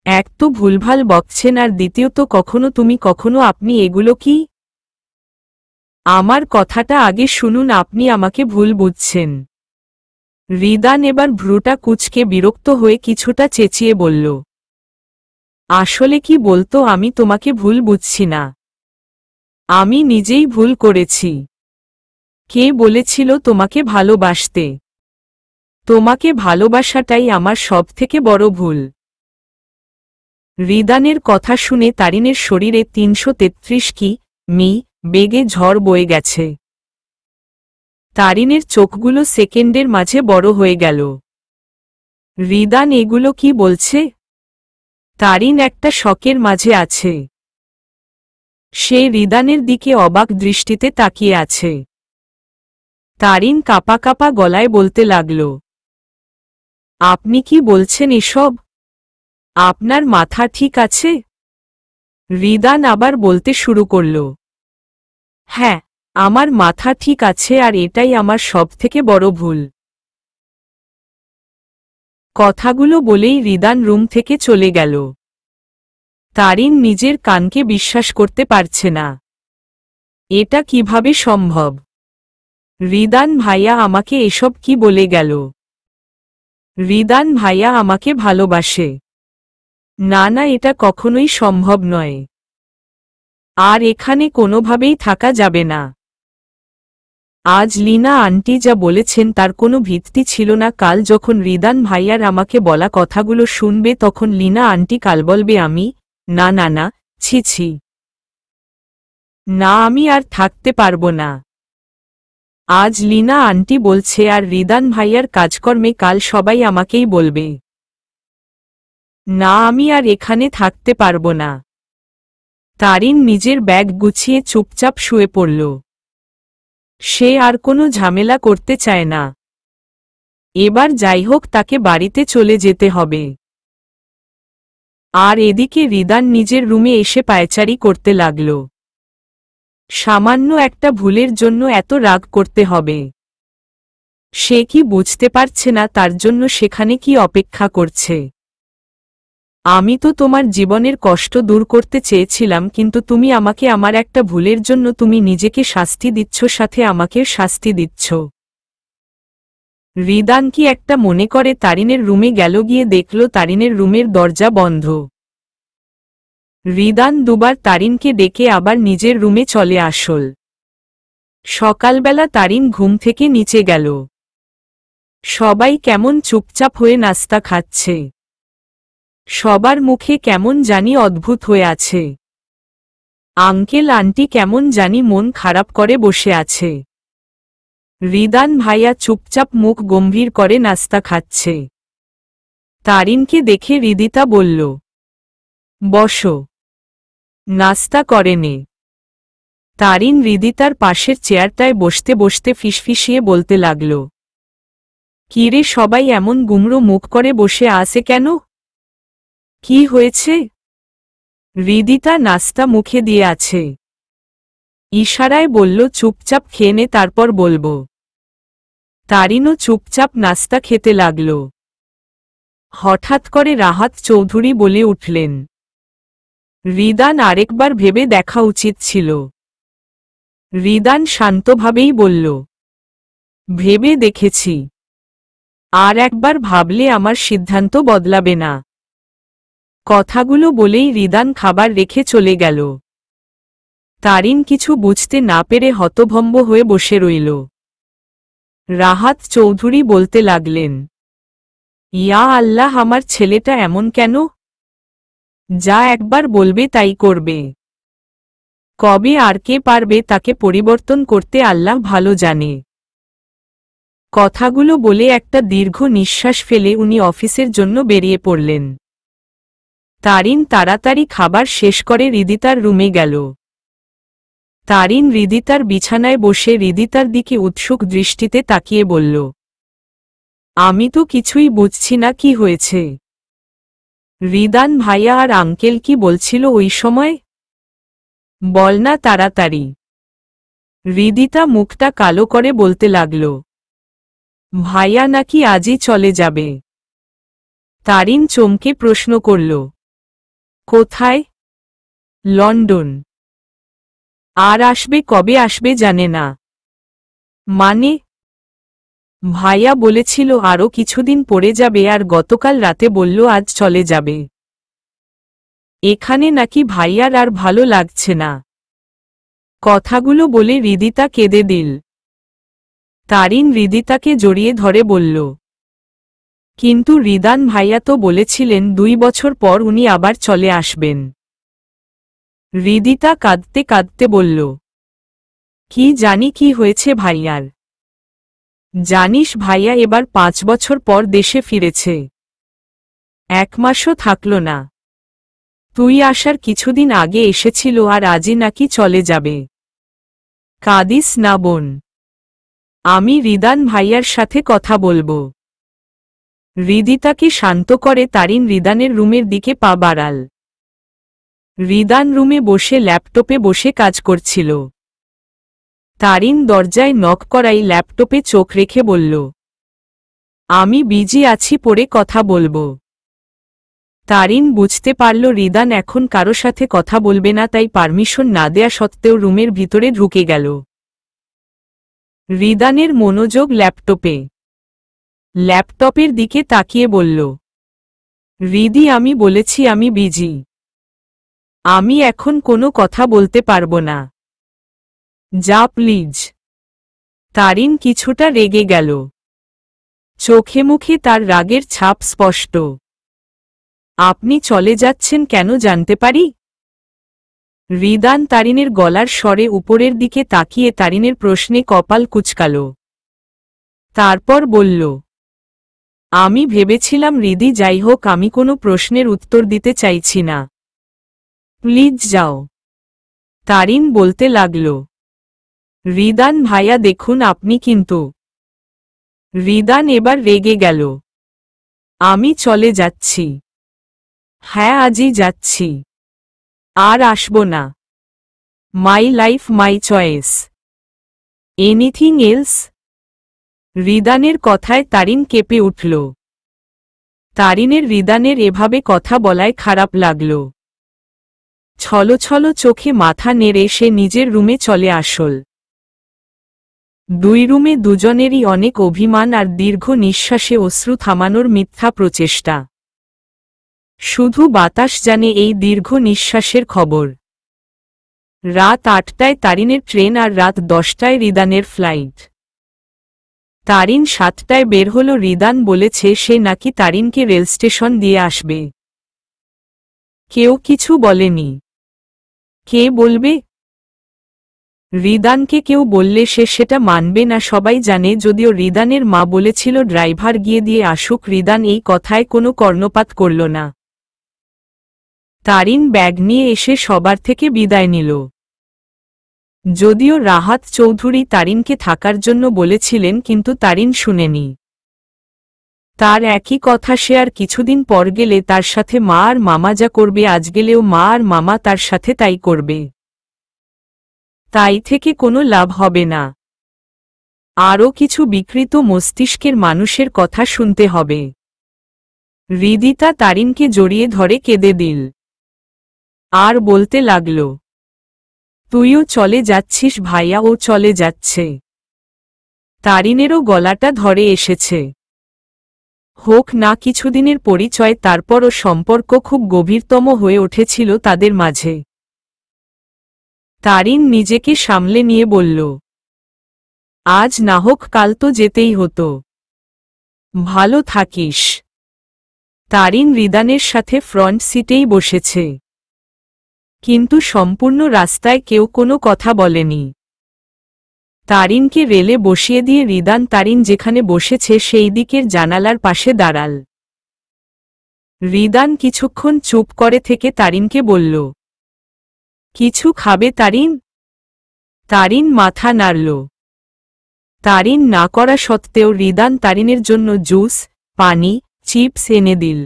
এক তো ভুলভাল বকছেন আর দ্বিতীয়ত কখনো আপনি এগুলো কি? আমার কথাটা আগে শুনুন, আপনি আমাকে ভুল বুঝছেন। রিদান এবার ভ্রুটা কুঁচকে বিরক্ত হয়ে কিছুটা চেঁচিয়ে বলল, আসলে কি বলতো আমি তোমাকে ভুল বুঝছি না। আমি নিজেই ভুল করেছি। কে বলেছিল তোমাকে ভালোবাসতে? তোমাকে ভালোবাসাটাই আমার সবথেকে বড় ভুল। রিদানের কথা শুনে তারিনের শরীরে ৩৩৩ কি.মি. বেগে ঝড় বয়ে গেছে। তারিনের চোখগুলো সেকেন্ডের মাঝে বড় হয়ে গেল। রিদান এগুলো কি বলছে? তারিন একটা শকের মাঝে আছে। সে রিদানের দিকে অবাক দৃষ্টিতে তাকিয়ে আছে। তারিন কাঁপা কাঁপা গলায় বলতে লাগল, আপনি কি বলছেন এসব? আপনার মাথা ঠিক আছে? রিদান আবার বলতে শুরু করল, হ্যাঁ, আমার মাথা ঠিক আছে আর এটাই আমার সবথেকে বড় ভুল। কথাগুলো বলেই রিদান রুম থেকে চলে গেল। তারিন নিজের কানকে বিশ্বাস করতে পারছে না। এটা কিভাবে সম্ভব? রিদান ভাইয়া আমাকে এসব কি বলে গেল? রিদান ভাইয়া আমাকে ভালোবাসে। না না, এটা কখনোই সম্ভব নয়। আর এখানে কোনোভাবেই থাকা যাবে না। আজ লীনা আন্টি যা বলেছেন তার কোনো ভিত্তি ছিল না। কাল যখন রিদান ভাইয়ার আমাকে বলা কথাগুলো শুনবে তখন লীনা আন্টি কাল বলবে আমি, না না না, ছি ছি, না আমি আর থাকতে পারবো না। আজ লীনা আন্টি বলছে আর রিদান ভাইয়ার কাজকর্মে কাল সবাই আমাকেই বলবে। না আমি আর এখানে থাকতে পারবো না। তারিন নিজের ব্যাগ গুছিয়ে চুপচাপ শুয়ে পড়ল। সে আর কোনো ঝামেলা করতে চায় না। এবার যাই হোক তাকে বাড়িতে চলে যেতে হবে। আর এদিকে রিদান নিজের রুমে এসে পায়চারি করতে লাগল। সামান্য একটা ভুলের জন্য এত রাগ করতে হবে? সে কি বুঝতে পারছে না তার জন্য সেখানে কি অপেক্ষা করছে? আমি তো তোমার জীবনের কষ্ট দূর করতে চেয়েছিলাম, কিন্তু তুমি আমাকে আমার একটা ভুলের জন্য তুমি নিজেকে শাস্তি দিচ্ছ, সাথে আমাকেও শাস্তি দিচ্ছ। রিদান কি একটা মনে করে তারিনের রুমে গেল, গিয়ে দেখল তারিনের রুমের দরজা বন্ধ। রিদান দুবার তারিনকে ডেকে আবার নিজের রুমে চলে আসল। সকালবেলা তারিন ঘুম থেকে নিচে গেল। সবাই কেমন চুপচাপ হয়ে নাস্তা খাচ্ছে। সবার মুখে কেমন জানি অদ্ভুত হয়ে আছে। আঙ্কেল আন্টি কেমন জানি মন খারাপ করে বসে আছে। রিদান ভাইয়া চুপচাপ মুখ গম্ভীর করে নাস্তা খাচ্ছে। তারিনকে দেখে রিদিতা বলল, বসো, নাস্তা করেনে। তারিন রিদিতার পাশের চেয়ারটায় বসতে বসতে ফিসফিসিয়ে বলতে লাগল, কিরে সবাই এমন গুমড়ো মুখ করে বসে আছে কেন? কি হয়েছে? রিদিতা নাস্তা মুখে দিয়ে আছে। ইশারায় বলল, চুপচাপ খেয়ে নে, তারপর বলবো। তারিনও চুপচাপ নাস্তা খেতে লাগল। হঠাৎ করে রাহাত চৌধুরী বলে উঠলেন, রিদান আরেকবার ভেবে দেখা উচিত ছিল। রিদান শান্তভাবেই বলল, ভেবে দেখেছি, আর একবার ভাবলে আমার সিদ্ধান্ত বদলাবে না। কথাগুলো বলেই রিদান খাবার রেখে চলে গেল। তারিন কিছু বুঝতে না পেরে হতভম্ব হয়ে বসে রইল। রাহাত চৌধুরী বলতে লাগলেন, ইয়া আল্লাহ, আমার ছেলেটা এমন কেন? যা একবার বলবে তাই করবে। কবে আর কে পারবে তাকে পরিবর্তন করতে আল্লাহ ভালো জানে। কথাগুলো বলে একটা দীর্ঘ নিঃশ্বাস ফেলে উনি অফিসের জন্য বেরিয়ে পড়লেন। তারিন তাড়াতাড়ি খাবার শেষ করে রিদিতার রুমে গেল। তারিন রিদিতার বিছানায় বসে রিদিতার দিকে উৎসুক দৃষ্টিতে তাকিয়ে বলল, আমি তো কিছুই বুঝছি না কি হয়েছে। রিদান ভাইয়া আর আঙ্কেল কি বলছিল ওই সময়? বল না তাড়াতাড়ি। রিদিতা মুখটা কালো করে বলতে লাগল, ভাইয়া নাকি আজই চলে যাবে। তারিন চমকে প্রশ্ন করল, কোথায়? লন্ডন। আর আসবে কবে আসবে জানে না? মানে? ভাইয়া বলেছিল আরও কিছুদিন পরে যাবে, আর গতকাল রাতে বলল আজ চলে যাবে। এখানে নাকি ভাইয়ার আর ভালো লাগছে না। কথাগুলো বলে রিদিতা কেঁদে দিল। তারিন রিদিতাকে জড়িয়ে ধরে বলল, কিন্তু রিদান ভাইয়া তো বলেছিলেন 2 বছর পর উনি আবার চলে আসবেন। রিদিতা কাঁদতে কাঁদতে বলল, কি জানি কি হয়েছে ভাইয়ার। জানিস ভাইয়া এবার 5 বছর পর দেশে ফিরেছে। 1 মাসও থাকল না। তুই আসার কিছুদিন আগে এসেছিল আর আজই নাকি চলে যাবে। কাঁদিস না বোন, আমি রিদান ভাইয়ার সাথে কথা বলবো। রিদিতাকে শান্ত করে তারিন রিদানের রুমের দিকে পা বাড়াল। রিদান রুমে বসে ল্যাপটপে বসে কাজ করছিল। তারিন দরজায় নক করাই ল্যাপটপে চোখ রেখে বলল, আমি বিজি আছি, পরে কথা বলবো। তারিন বুঝতে পারল রিদান এখন কারো সাথে কথা বলবে না, তাই পারমিশন না দেয়া সত্ত্বেও রুমের ভিতরে ঢুকে গেল। রিদানের মনোযোগ ল্যাপটপে। ল্যাপটপের দিকে তাকিয়ে বলল, রিদি আমি বলেছি আমি বিজি। আমি এখন কোনো কথা বলতে পারবো না। যা প্লিজ। তারিন কিছুটা রেগে গেল। চোখে মুখে তার রাগের ছাপ স্পষ্ট। আপনি চলে যাচ্ছেন কেন জানতে পারি? রিদান তারিনের গলার স্বরে উপরের দিকে তাকিয়ে তারিনের প্রশ্নে কপাল কুঁচকাল। তারপর বলল, আমি ভেবেছিলাম রিদি যাই হোক আমি কোনো প্রশ্নের উত্তর দিতে চাইছি না। প্লিজ যাও। তারিন বলতে লাগল। রিদান ভাইয়া দেখুন আপনি কিন্তু। রিদান এবার রেগে গেল। আমি চলে যাচ্ছি। হ্যাঁ আজই যাচ্ছি। আর আসব না। My life my choice. Anything else? রিদানের কথায় তারিন কেঁপে উঠল। তারিনের রিদানের এভাবে কথা বলায় খারাপ লাগল। ছলছল চোখে মাথা নেড়ে সে নিজের রুমে চলে আসল। দুই রুমে দুজনেরই অনেক অভিমান আর দীর্ঘ নিঃশ্বাসে অশ্রু থামানোর মিথ্যা প্রচেষ্টা। শুধু বাতাস জানে এই দীর্ঘ নিঃশ্বাসের খবর। রাত 8টায় তারিনের ট্রেন আর রাত 10টায় রিদানের ফ্লাইট। তারিন 7টায় বের হল। রিদান বলেছে সে নাকি তারিনকে রেল স্টেশন দিয়ে আসবে। কেউ কিছু বলেনি। কে বলবে? রিদানকে কেউ বললে সে সেটা মানবে না সবাই জানে, যদিও রিদানের মা বলেছিল ড্রাইভার গিয়ে দিয়ে আসুক। রিদান এই কথায় কোনো কর্ণপাত করল না। তারিন ব্যাগ নিয়ে এসে সবার থেকে বিদায় নিল। যদিও রাহাত চৌধুরী তারিনকে থাকার জন্য বলেছিলেন কিন্তু তারিন শুনেনি। তার একই কথা সে আর কিছুদিন পর গেলে তার সাথে মা আর মামা যা করবে আজ গেলেও মা আর মামা তার সাথে তাই করবে। তাই থেকে কোনো লাভ হবে না। আরও কিছু বিকৃত মস্তিষ্কের মানুষের কথা শুনতে হবে। হৃদিতা তারিনকে জড়িয়ে ধরে কেঁদে দিল। আর বলতে লাগল, তুইও চলে যাচ্ছিস ভাইয়া, ও চলে যাচ্ছে। তারিনেরও গলাটা ধরে এসেছে। হোক না কিছুদিনের পরিচয়, তারপরও সম্পর্ক খুব গভীরতম হয়ে উঠেছিল তাদের মাঝে। তারিন নিজেকে সামলে নিয়ে বলল, আজ না হোক কাল তো যেতেই হতো। ভালো থাকিস। তারিন রিদানের সাথে ফ্রন্ট সিটেই বসেছে। কিন্তু সম্পূর্ণ রাস্তায় কেউ কোনো কথা বলেনি। তারিনকে রেলে বসিয়ে দিয়ে রিদান তারিন যেখানে বসেছে সেই দিকের জানালার পাশে দাঁড়াল। রিদান কিছুক্ষণ চুপ করে থেকে তারিনকে বলল, কিছু খাবে তারিন? তারিন মাথা নাড়ল। তারিন না করা সত্ত্বেও রিদান তারিনের জন্য জুস, পানি, চিপস এনে দিল।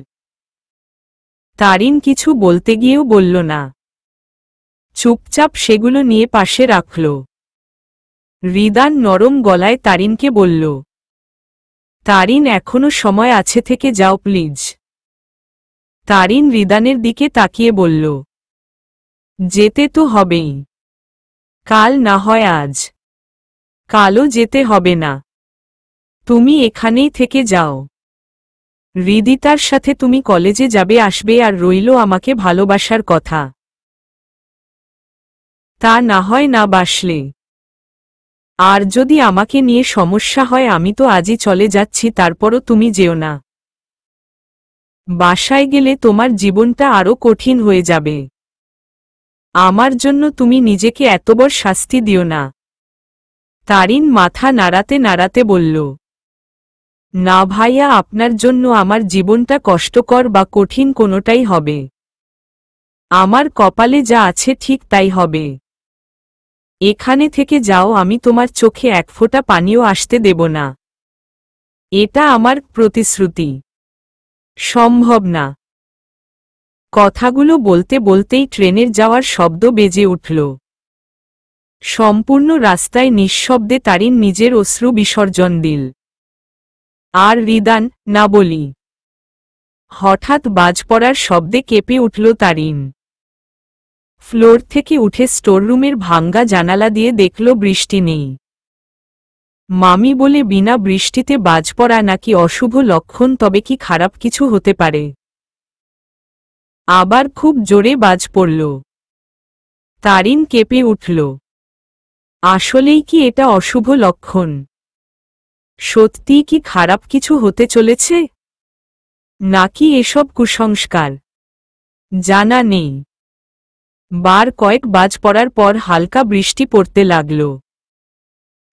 তারিন কিছু বলতে গিয়েও বলল না। চুপচাপ সেগুলো নিয়ে পাশে রাখল। রিদান নরম গলায় তারিনকে বলল, তারিন এখনো সময় আছে, থেকে যাও প্লিজ। তারিন রিদানের দিকে তাকিয়ে বলল, যেতে তো হবেই। কাল না হয় আজ। কালও যেতে হবে না। তুমি এখানেই থেকে যাও। হৃদিতার সাথে তুমি কলেজে যাবে আসবে, আর রইল আমাকে ভালোবাসার কথা। তা না হয় না বাসলে। আর যদি আমাকে নিয়ে সমস্যা হয় আমি তো আজই চলে যাচ্ছি, তারপরও তুমি যেও না। বাসায় গেলে তোমার জীবনটা আরো কঠিন হয়ে যাবে। আমার জন্য তুমি নিজেকে এত বড় শাস্তি দিও না। তারিন মাথা নাড়াতে নাড়াতে বলল, না ভাইয়া, আপনার জন্য আমার জীবনটা কষ্টকর বা কঠিন কোনোটাই হবে। আমার কপালে যা আছে ঠিক তাই হবে। এখানে থেকে যাও, আমি তোমার চোখে এক ফোঁটা পানিও আসতে দেব না। এটা আমার প্রতিশ্রুতি। সম্ভব না। কথাগুলো বলতে বলতেই ট্রেনের যাওয়ার শব্দ বেজে উঠল। সম্পূর্ণ রাস্তায় নিঃশব্দে তারিন নিজের অশ্রু বিসর্জন দিল। আর রিদান, না বলি। হঠাৎ বাজ পড়ার শব্দে কেঁপে উঠল তারিন। ফ্লোর থেকে উঠে স্টোররুমের ভাঙ্গা জানালা দিয়ে দেখল বৃষ্টি নেই। মামি বলে বিনা বৃষ্টিতে বাজ পড়া নাকি অশুভ লক্ষণ, তবে কি খারাপ কিছু হতে পারে? আবার খুব জোরে বাজ পড়ল। তারিন কেঁপে উঠল। আসলেই কি এটা অশুভ লক্ষণ? সত্যিই কি খারাপ কিছু হতে চলেছে, নাকি এসব কুসংস্কার? জানা নেই। বার কয়েক বাজ পড়ার পর হালকা বৃষ্টি পড়তে লাগল।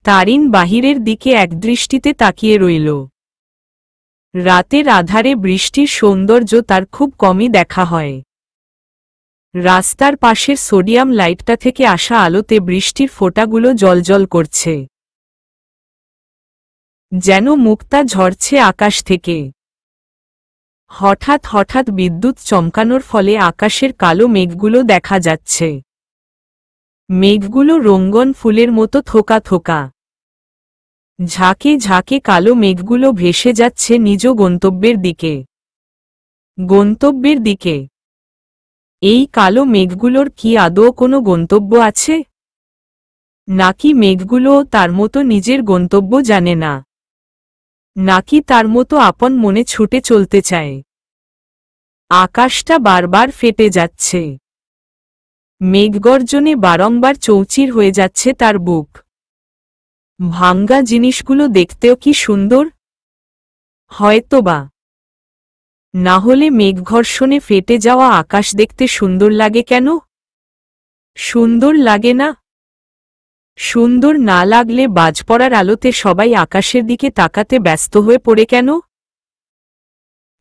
তারিন বাহিরের দিকে একদৃষ্টিতে তাকিয়ে রইল। রাতের আধারে বৃষ্টির সৌন্দর্য তার খুব কমই দেখা হয়। রাস্তার পাশের সোডিয়াম লাইটটা থেকে আসা আলোতে বৃষ্টির ফোঁটাগুলো জ্বলজ্বল করছে, যেন মুক্তা ঝরছে আকাশ থেকে। হঠাৎ হঠাৎ বিদ্যুৎ চমকানোর ফলে আকাশের কালো মেঘগুলো দেখা যাচ্ছে। মেঘগুলো রঙ্গন ফুলের মতো থোকা থোকা। ঝাঁকে ঝাঁকে কালো মেঘগুলো ভেসে যাচ্ছে নিজ গন্তব্যের দিকে। গন্তব্যের দিকে? এই কালো মেঘগুলোর কি আদৌ কোনো গন্তব্য আছে, নাকি মেঘগুলোও তার মতো নিজের গন্তব্য জানে না, নাকি তার মতো আপন মনে ছুটে চলতে চায়? আকাশটা বারবার ফেটে যাচ্ছে। মেঘগর্জনে বারংবার চৌচির হয়ে যাচ্ছে তার বুক। ভাঙ্গা জিনিসগুলো দেখতেও কি সুন্দর! হয়তোবা। না হলে মেঘঘর্ষণে ফেটে যাওয়া আকাশ দেখতে সুন্দর লাগে কেন? সুন্দর লাগে না? সুন্দর না লাগলে বাজ পড়ার আলোতে সবাই আকাশের দিকে তাকাতে ব্যস্ত হয়ে পড়ে কেন?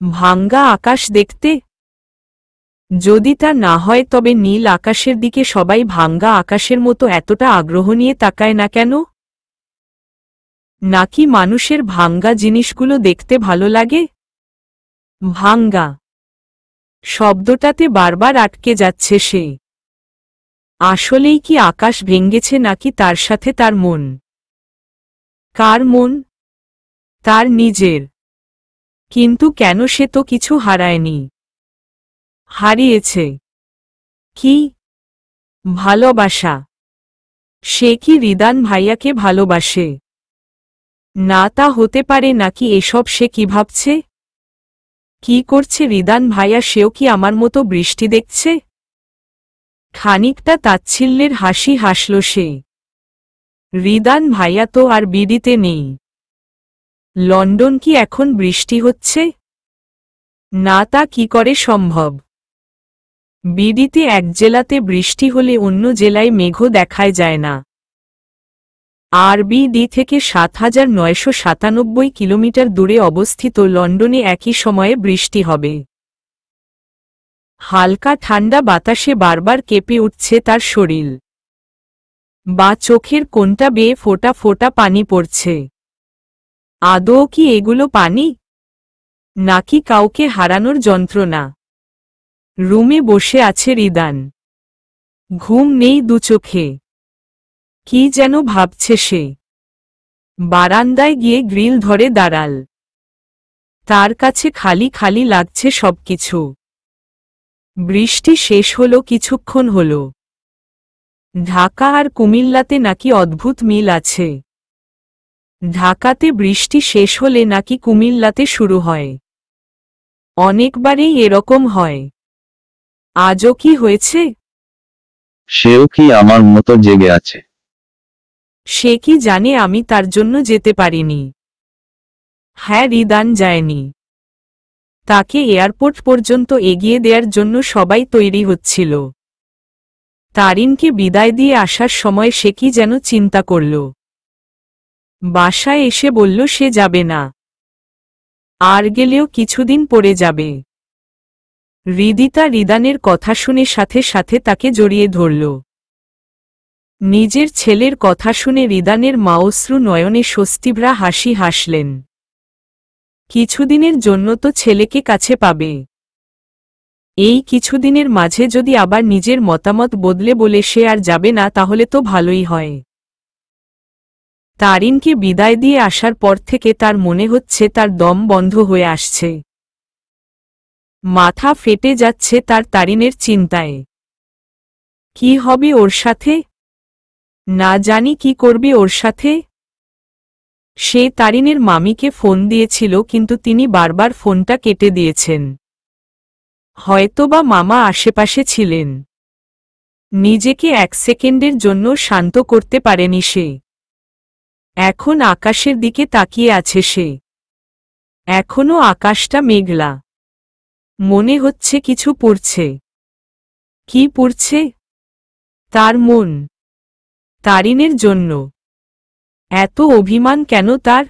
ভাঙ্গা আকাশ দেখতে? যদি তা না হয় তবে নীল আকাশের দিকে সবাই ভাঙ্গা আকাশের মতো এতটা আগ্রহ নিয়ে তাকায় না কেন? নাকি মানুষের ভাঙ্গা জিনিসগুলো দেখতে ভালো লাগে? ভাঙ্গা শব্দটাতে বারবার আটকে যাচ্ছে সে। আসলেই কি আকাশ ভেঙেছে, নাকি তার সাথে তার মন? কার মন? তার নিজের। কিন্তু কেন? সে তো কিছু হারায়নি। হারিয়েছে কি? ভালোবাসা। সে কি রিদান ভাইয়াকে ভালোবাসে? না, তা হতে পারে। নাকি এসব সে কি ভাবছে? কি করছে রিদান ভাইয়া? সেও কি আমার মতো বৃষ্টি দেখছে? খানিকটা তাচ্ছিল্যের হাসি হাসল সে। রিদান ভাইয়া তো আর বিডিতে নেই। লন্ডন কি এখন বৃষ্টি হচ্ছে? না, তা কি করে সম্ভব? বিডিতে এক জেলাতে বৃষ্টি হলে অন্য জেলায় মেঘও দেখায় যায় না। আর বিডি থেকে ৭,৯৯৭ কিলোমিটার দূরে অবস্থিত লন্ডনে একই সময়ে বৃষ্টি হবে। হালকা ঠান্ডা বাতাসে বারবার কেঁপে উঠছে তার শরীর। বা চোখের কোণটা বেয়ে ফোঁটা ফোঁটা পানি পড়ছে। আদৌ কি এগুলো পানি, নাকি কাউকে হারানোর যন্ত্রণা? রুমে বসে আছে রিদান। ঘুম নেই দু চোখে। কি যেন ভাবছে সে। বারান্দায় গিয়ে গ্রিল ধরে দাঁড়াল। তার কাছে খালি খালি লাগছে সবকিছু। বৃষ্টি শেষ হলো কিছুক্ষণ হলো। ঢাকা আর কুমিল্লাতে নাকি অদ্ভুত মিল আছে। ঢাকাতে বৃষ্টি শেষ হলে নাকি কুমিল্লাতে শুরু হয়। অনেকবারই এরকম হয়। আজও কি হয়েছে? সেও কি আমার মতো জেগে আছে? সে কি জানে আমি তার জন্য যেতে পারিনি? হ্যাঁ, রিদান যায়নি। তাকে এয়ারপোর্ট পর্যন্ত এগিয়ে দেওয়ার জন্য সবাই তৈরি হচ্ছিল। তারিনকে বিদায় দিয়ে আসার সময় সে কি যেন চিন্তা করল। বাসায় এসে বলল সে যাবে না, আর গেলেও কিছুদিন পরে যাবে। হৃদিতা রিদানের কথা শুনে সাথে সাথে তাকে জড়িয়ে ধরল। নিজের ছেলের কথা শুনে রিদানের মা অশ্রু নয়নে স্বস্তিভরা হাসি হাসলেন। কিছুদিনের জন্য তো ছেলেকে কাছে পাবে। এই কিছুদিনের মাঝে যদি আবার নিজের মতামত বদলে বলে সে আর যাবে না, তাহলে তো ভালোই হয়। তারিনকে বিদায় দিয়ে আসার পর থেকে তার মনে হচ্ছে তার দম বন্ধ হয়ে আসছে। মাথা ফেটে যাচ্ছে তার তারিনের চিন্তায়। কি হবে ওর সাথে? না জানি কি করবে ওর সাথে। সে তারিনের মামিকে ফোন দিয়েছিল কিন্তু তিনি বারবার ফোনটা কেটে দিয়েছেন। হয়তোবা মামা আশেপাশে ছিলেন। নিজেকে 1 সেকেন্ডের জন্য শান্ত করতে পারেনি সে। এখন আকাশের দিকে তাকিয়ে আছে সে। এখনো আকাশটা মেঘলা। মনে হচ্ছে কিছু পড়ছে। কি পড়ছে? তার মন। তারিনের জন্য। এত অভিমান কেন তার?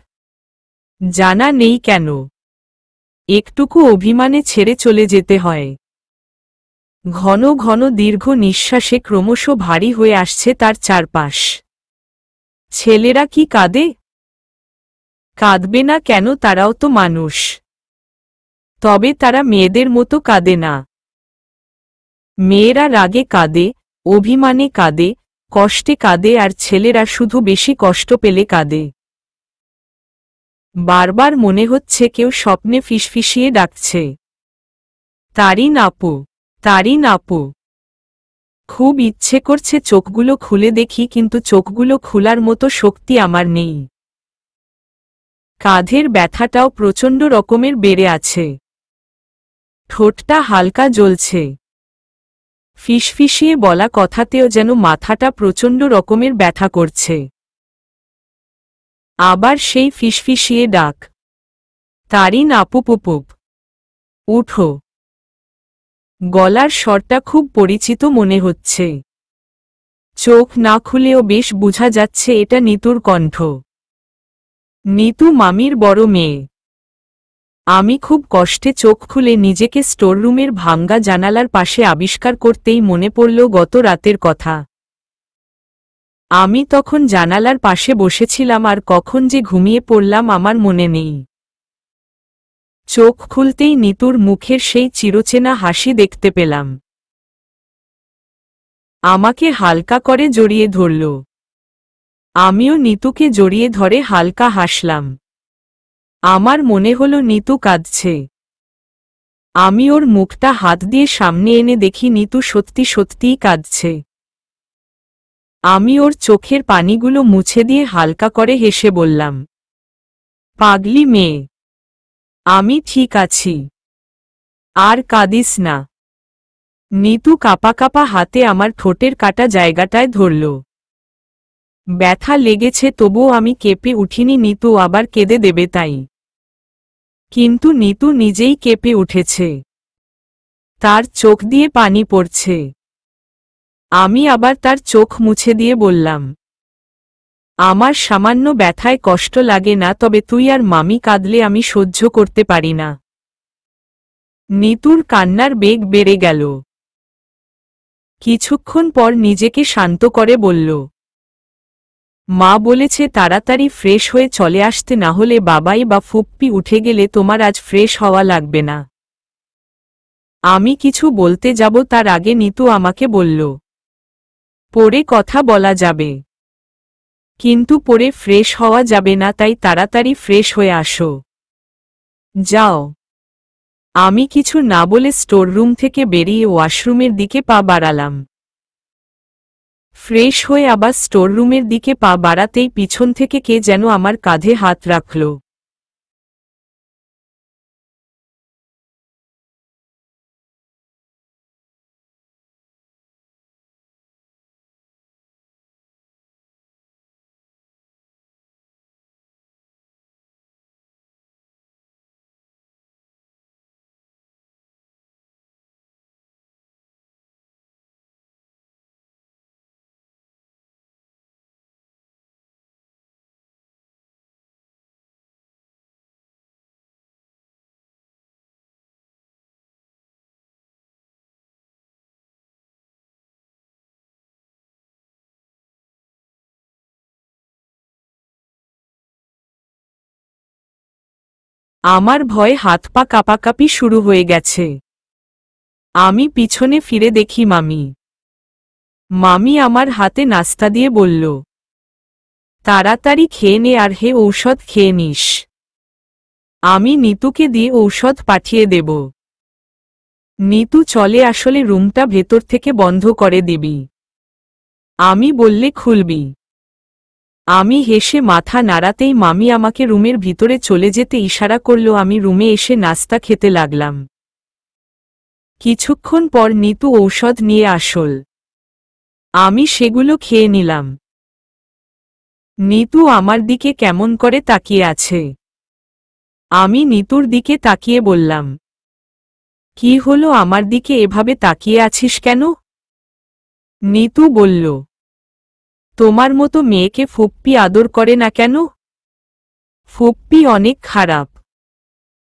জানা নেই কেন। একটুকু অভিমানে ছেড়ে চলে যেতে হয়। ঘন ঘন দীর্ঘ নিঃশ্বাসে ক্রমশ ভারী হয়ে আসছে তার চারপাশ। ছেলেরা কি কাঁদে? কাঁদবে না কেন? তারাও তো মানুষ। তবে তারা মেয়েদের মতো কাঁদে না। মেয়েরা রাগে কাঁদে, অভিমানে কাঁদে, কষ্টে কাঁদে, আর ছেলেরা শুধু বেশি কষ্ট পেলে কাঁদে। বারবার মনে হচ্ছে কেউ স্বপ্নে ফিসফিসিয়ে ডাকছে, তারিন আপু, তারিন আপু। খুব ইচ্ছে করছে চোখগুলো খুলে দেখি, কিন্তু চোখগুলো খোলার মতো শক্তি আমার নেই। কাঁধের ব্যথাটাও প্রচণ্ড রকমের বেড়ে আছে। ঠোঁটটা হালকা জ্বলছে। ফিসফিসিয়ে বলা কথাতেও যেন মাথাটা প্রচণ্ড রকমের ব্যথা করছে। আবার সেই ফিসফিসিয়ে ডাক, তারিন আপু পুপুপ, উঠো। গলার স্বরটা খুব পরিচিত মনে হচ্ছে। চোখ না খুলেও বেশ বোঝা যাচ্ছে এটা নিতুর কণ্ঠ। নিতু মামির বড় মেয়ে। আমি খুব কষ্টে চোখ খুলে নিজেকে স্টোররুমের ভাঙ্গা জানালার পাশে আবিষ্কার করতেই মনে পড়ল গত রাতের কথা। আমি তখন জানালার পাশে বসেছিলাম, আর কখন যে ঘুমিয়ে পড়লাম আমার মনে নেই। চোখ খুলতেই নিতুর মুখের সেই চিরচেনা হাসি দেখতে পেলাম। আমাকে হালকা করে জড়িয়ে ধরল। আমিও নিতুকে জড়িয়ে ধরে হালকা হাসলাম। আমার মনে হলো নিতু কাঁদছে। আমি ওর মুখটা হাত দিয়ে সামনে এনে দেখি নিতু সত্যি সত্যিই কাঁদছে। আমি ওর চোখের পানিগুলো মুছে দিয়ে হালকা করে হেসে বললাম, পাগলি মেয়ে, আমি ঠিক আছি, আর কাঁদিস না। নিতু কাঁপা কাঁপা হাতে আমার ঠোঁটের কাটা জায়গাটায় ধরল। ব্যথা লেগেছে তবুও আমি কেঁপে উঠিনি নিতু আবার কেঁদে দেবে তাই। কিন্তু নিতু নিজেই কেঁপে উঠেছে। তার চোখ দিয়ে পানি পড়ছে। আমি আবার তার চোখ মুছে দিয়ে বললাম, আমার সামান্য ব্যথায় কষ্ট লাগে না, তবে তুই আর মামি কাঁদলে আমি সহ্য করতে পারি না। নিতুর কান্নার বেগ বেড়ে গেল। কিছুক্ষণ পর নিজেকে শান্ত করে বলল, মা বলেছে তাড়াতাড়ি ফ্রেশ হয়ে চলে আসতে, না হলে বাবাই বা ফুপ্পি উঠে গেলে তোমার আজ ফ্রেশ হওয়া লাগবে না। আমি কিছু বলতে যাব তার আগে নিতু আমাকে বলল, পরে কথা বলা যাবে, কিন্তু পরে ফ্রেশ হওয়া যাবে না, তাই তাড়াতাড়ি ফ্রেশ হয়ে আসো। যাও। আমি কিছু না বলে স্টোররুম থেকে বেরিয়ে ওয়াশরুমের দিকে পা বাড়ালাম। ফ্রেশ হয়ে আবার স্টোররুমের দিকে পা বাড়াতেই পিছন থেকে কে যেন আমার কাঁধে হাত রাখল। আমার ভয়ে হাত পা কাঁপাকাঁপি শুরু হয়ে গেছে। আমি পিছনে ফিরে দেখি মামি। মামি আমার হাতে নাস্তা দিয়ে বলল, তাড়াতাড়ি খেয়ে নে, আর হে ঔষধ খেয়ে নিস। আমি নিতুকে দিয়ে ঔষধ পাঠিয়ে দেব। নিতু চলে আসলে রুমটা ভেতর থেকে বন্ধ করে দিবি। আমি বললে খুলবি। আমি হেসে মাথা নাড়াতেই মামি আমাকে রুমের ভিতরে চলে যেতে ইশারা করল। আমি রুমে এসে নাস্তা খেতে লাগলাম। কিছুক্ষণ পর নিতু ঔষধ নিয়ে আসল। আমি সেগুলো খেয়ে নিলাম। নিতু আমার দিকে কেমন করে তাকিয়ে আছে। আমি নিতুর দিকে তাকিয়ে বললাম, কি হলো, আমার দিকে এভাবে তাকিয়ে আছিস কেন? নিতু বলল, তোমার মতো মেয়েকে ফুপ্পি আদর করে না কেন? ফুপ্পি অনেক খারাপ।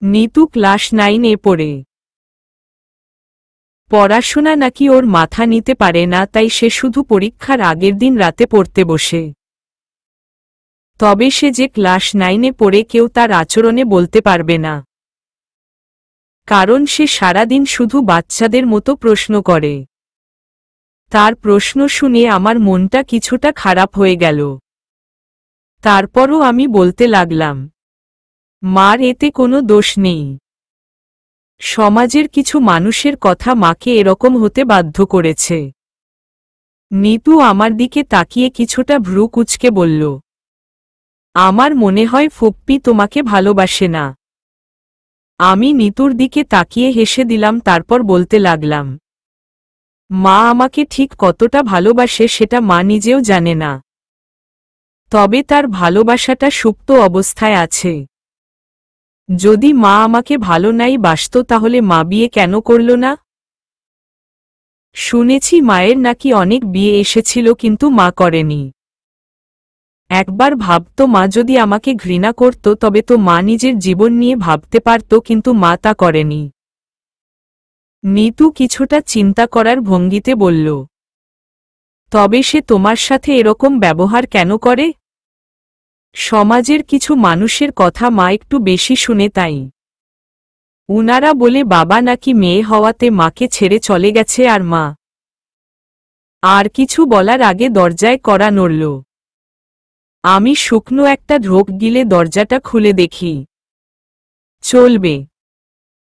নিতু ক্লাস 9-এ পড়ে। পড়াশোনা নাকি ওর মাথা নিতে পারে না, তাই সে শুধু পরীক্ষার আগের দিন রাতে পড়তে বসে। তবে সে যে ক্লাস 9-এ পড়ে কেউ তার আচরণে বলতে পারবে না, কারণ সে সারাদিন শুধু বাচ্চাদের মতো প্রশ্ন করে। তার প্রশ্ন শুনে আমার মনটা কিছুটা খারাপ হয়ে গেল। তারপরও আমি বলতে লাগলাম, মার এতে কোনো দোষ নেই। সমাজের কিছু মানুষের কথা মাকে এরকম হতে বাধ্য করেছে। নিতু আমার দিকে তাকিয়ে কিছুটা ভ্রু কুঁচকে বলল, আমার মনে হয় ফুপ্পি তোমাকে ভালোবাসে না। আমি নিতুর দিকে তাকিয়ে হেসে দিলাম, তারপর বলতে লাগলাম, মা আমাকে ঠিক কতটা ভালোবাসে সেটা মা নিজেও জানে না। তবে তার ভালোবাসাটা সুপ্ত অবস্থায় আছে। যদি মা আমাকে ভালো নাই বাসত তাহলে মা বিয়ে কেন করল না? শুনেছি মায়ের নাকি অনেক বিয়ে এসেছিল কিন্তু মা করেনি। একবার ভাবতো মা যদি আমাকে ঘৃণা করত তবে তো মা নিজের জীবন নিয়ে ভাবতে পারত, কিন্তু মা তা করেনি। নিতু কিছুটা চিন্তা করার ভঙ্গিতে বলল, তবে সে তোমার সাথে এরকম ব্যবহার কেন করে? সমাজের কিছু মানুষের কথা মা একটু বেশি শুনে, তাই। উনারা বলে বাবা নাকি মেয়ে হওয়াতে মাকে ছেড়ে চলে গেছে, আর মা। আর কিছু বলার আগে দরজায় কড়া নড়ল। আমি শুকনো একটা ঢোক গিলে দরজাটা খুলে দেখি। চলবে।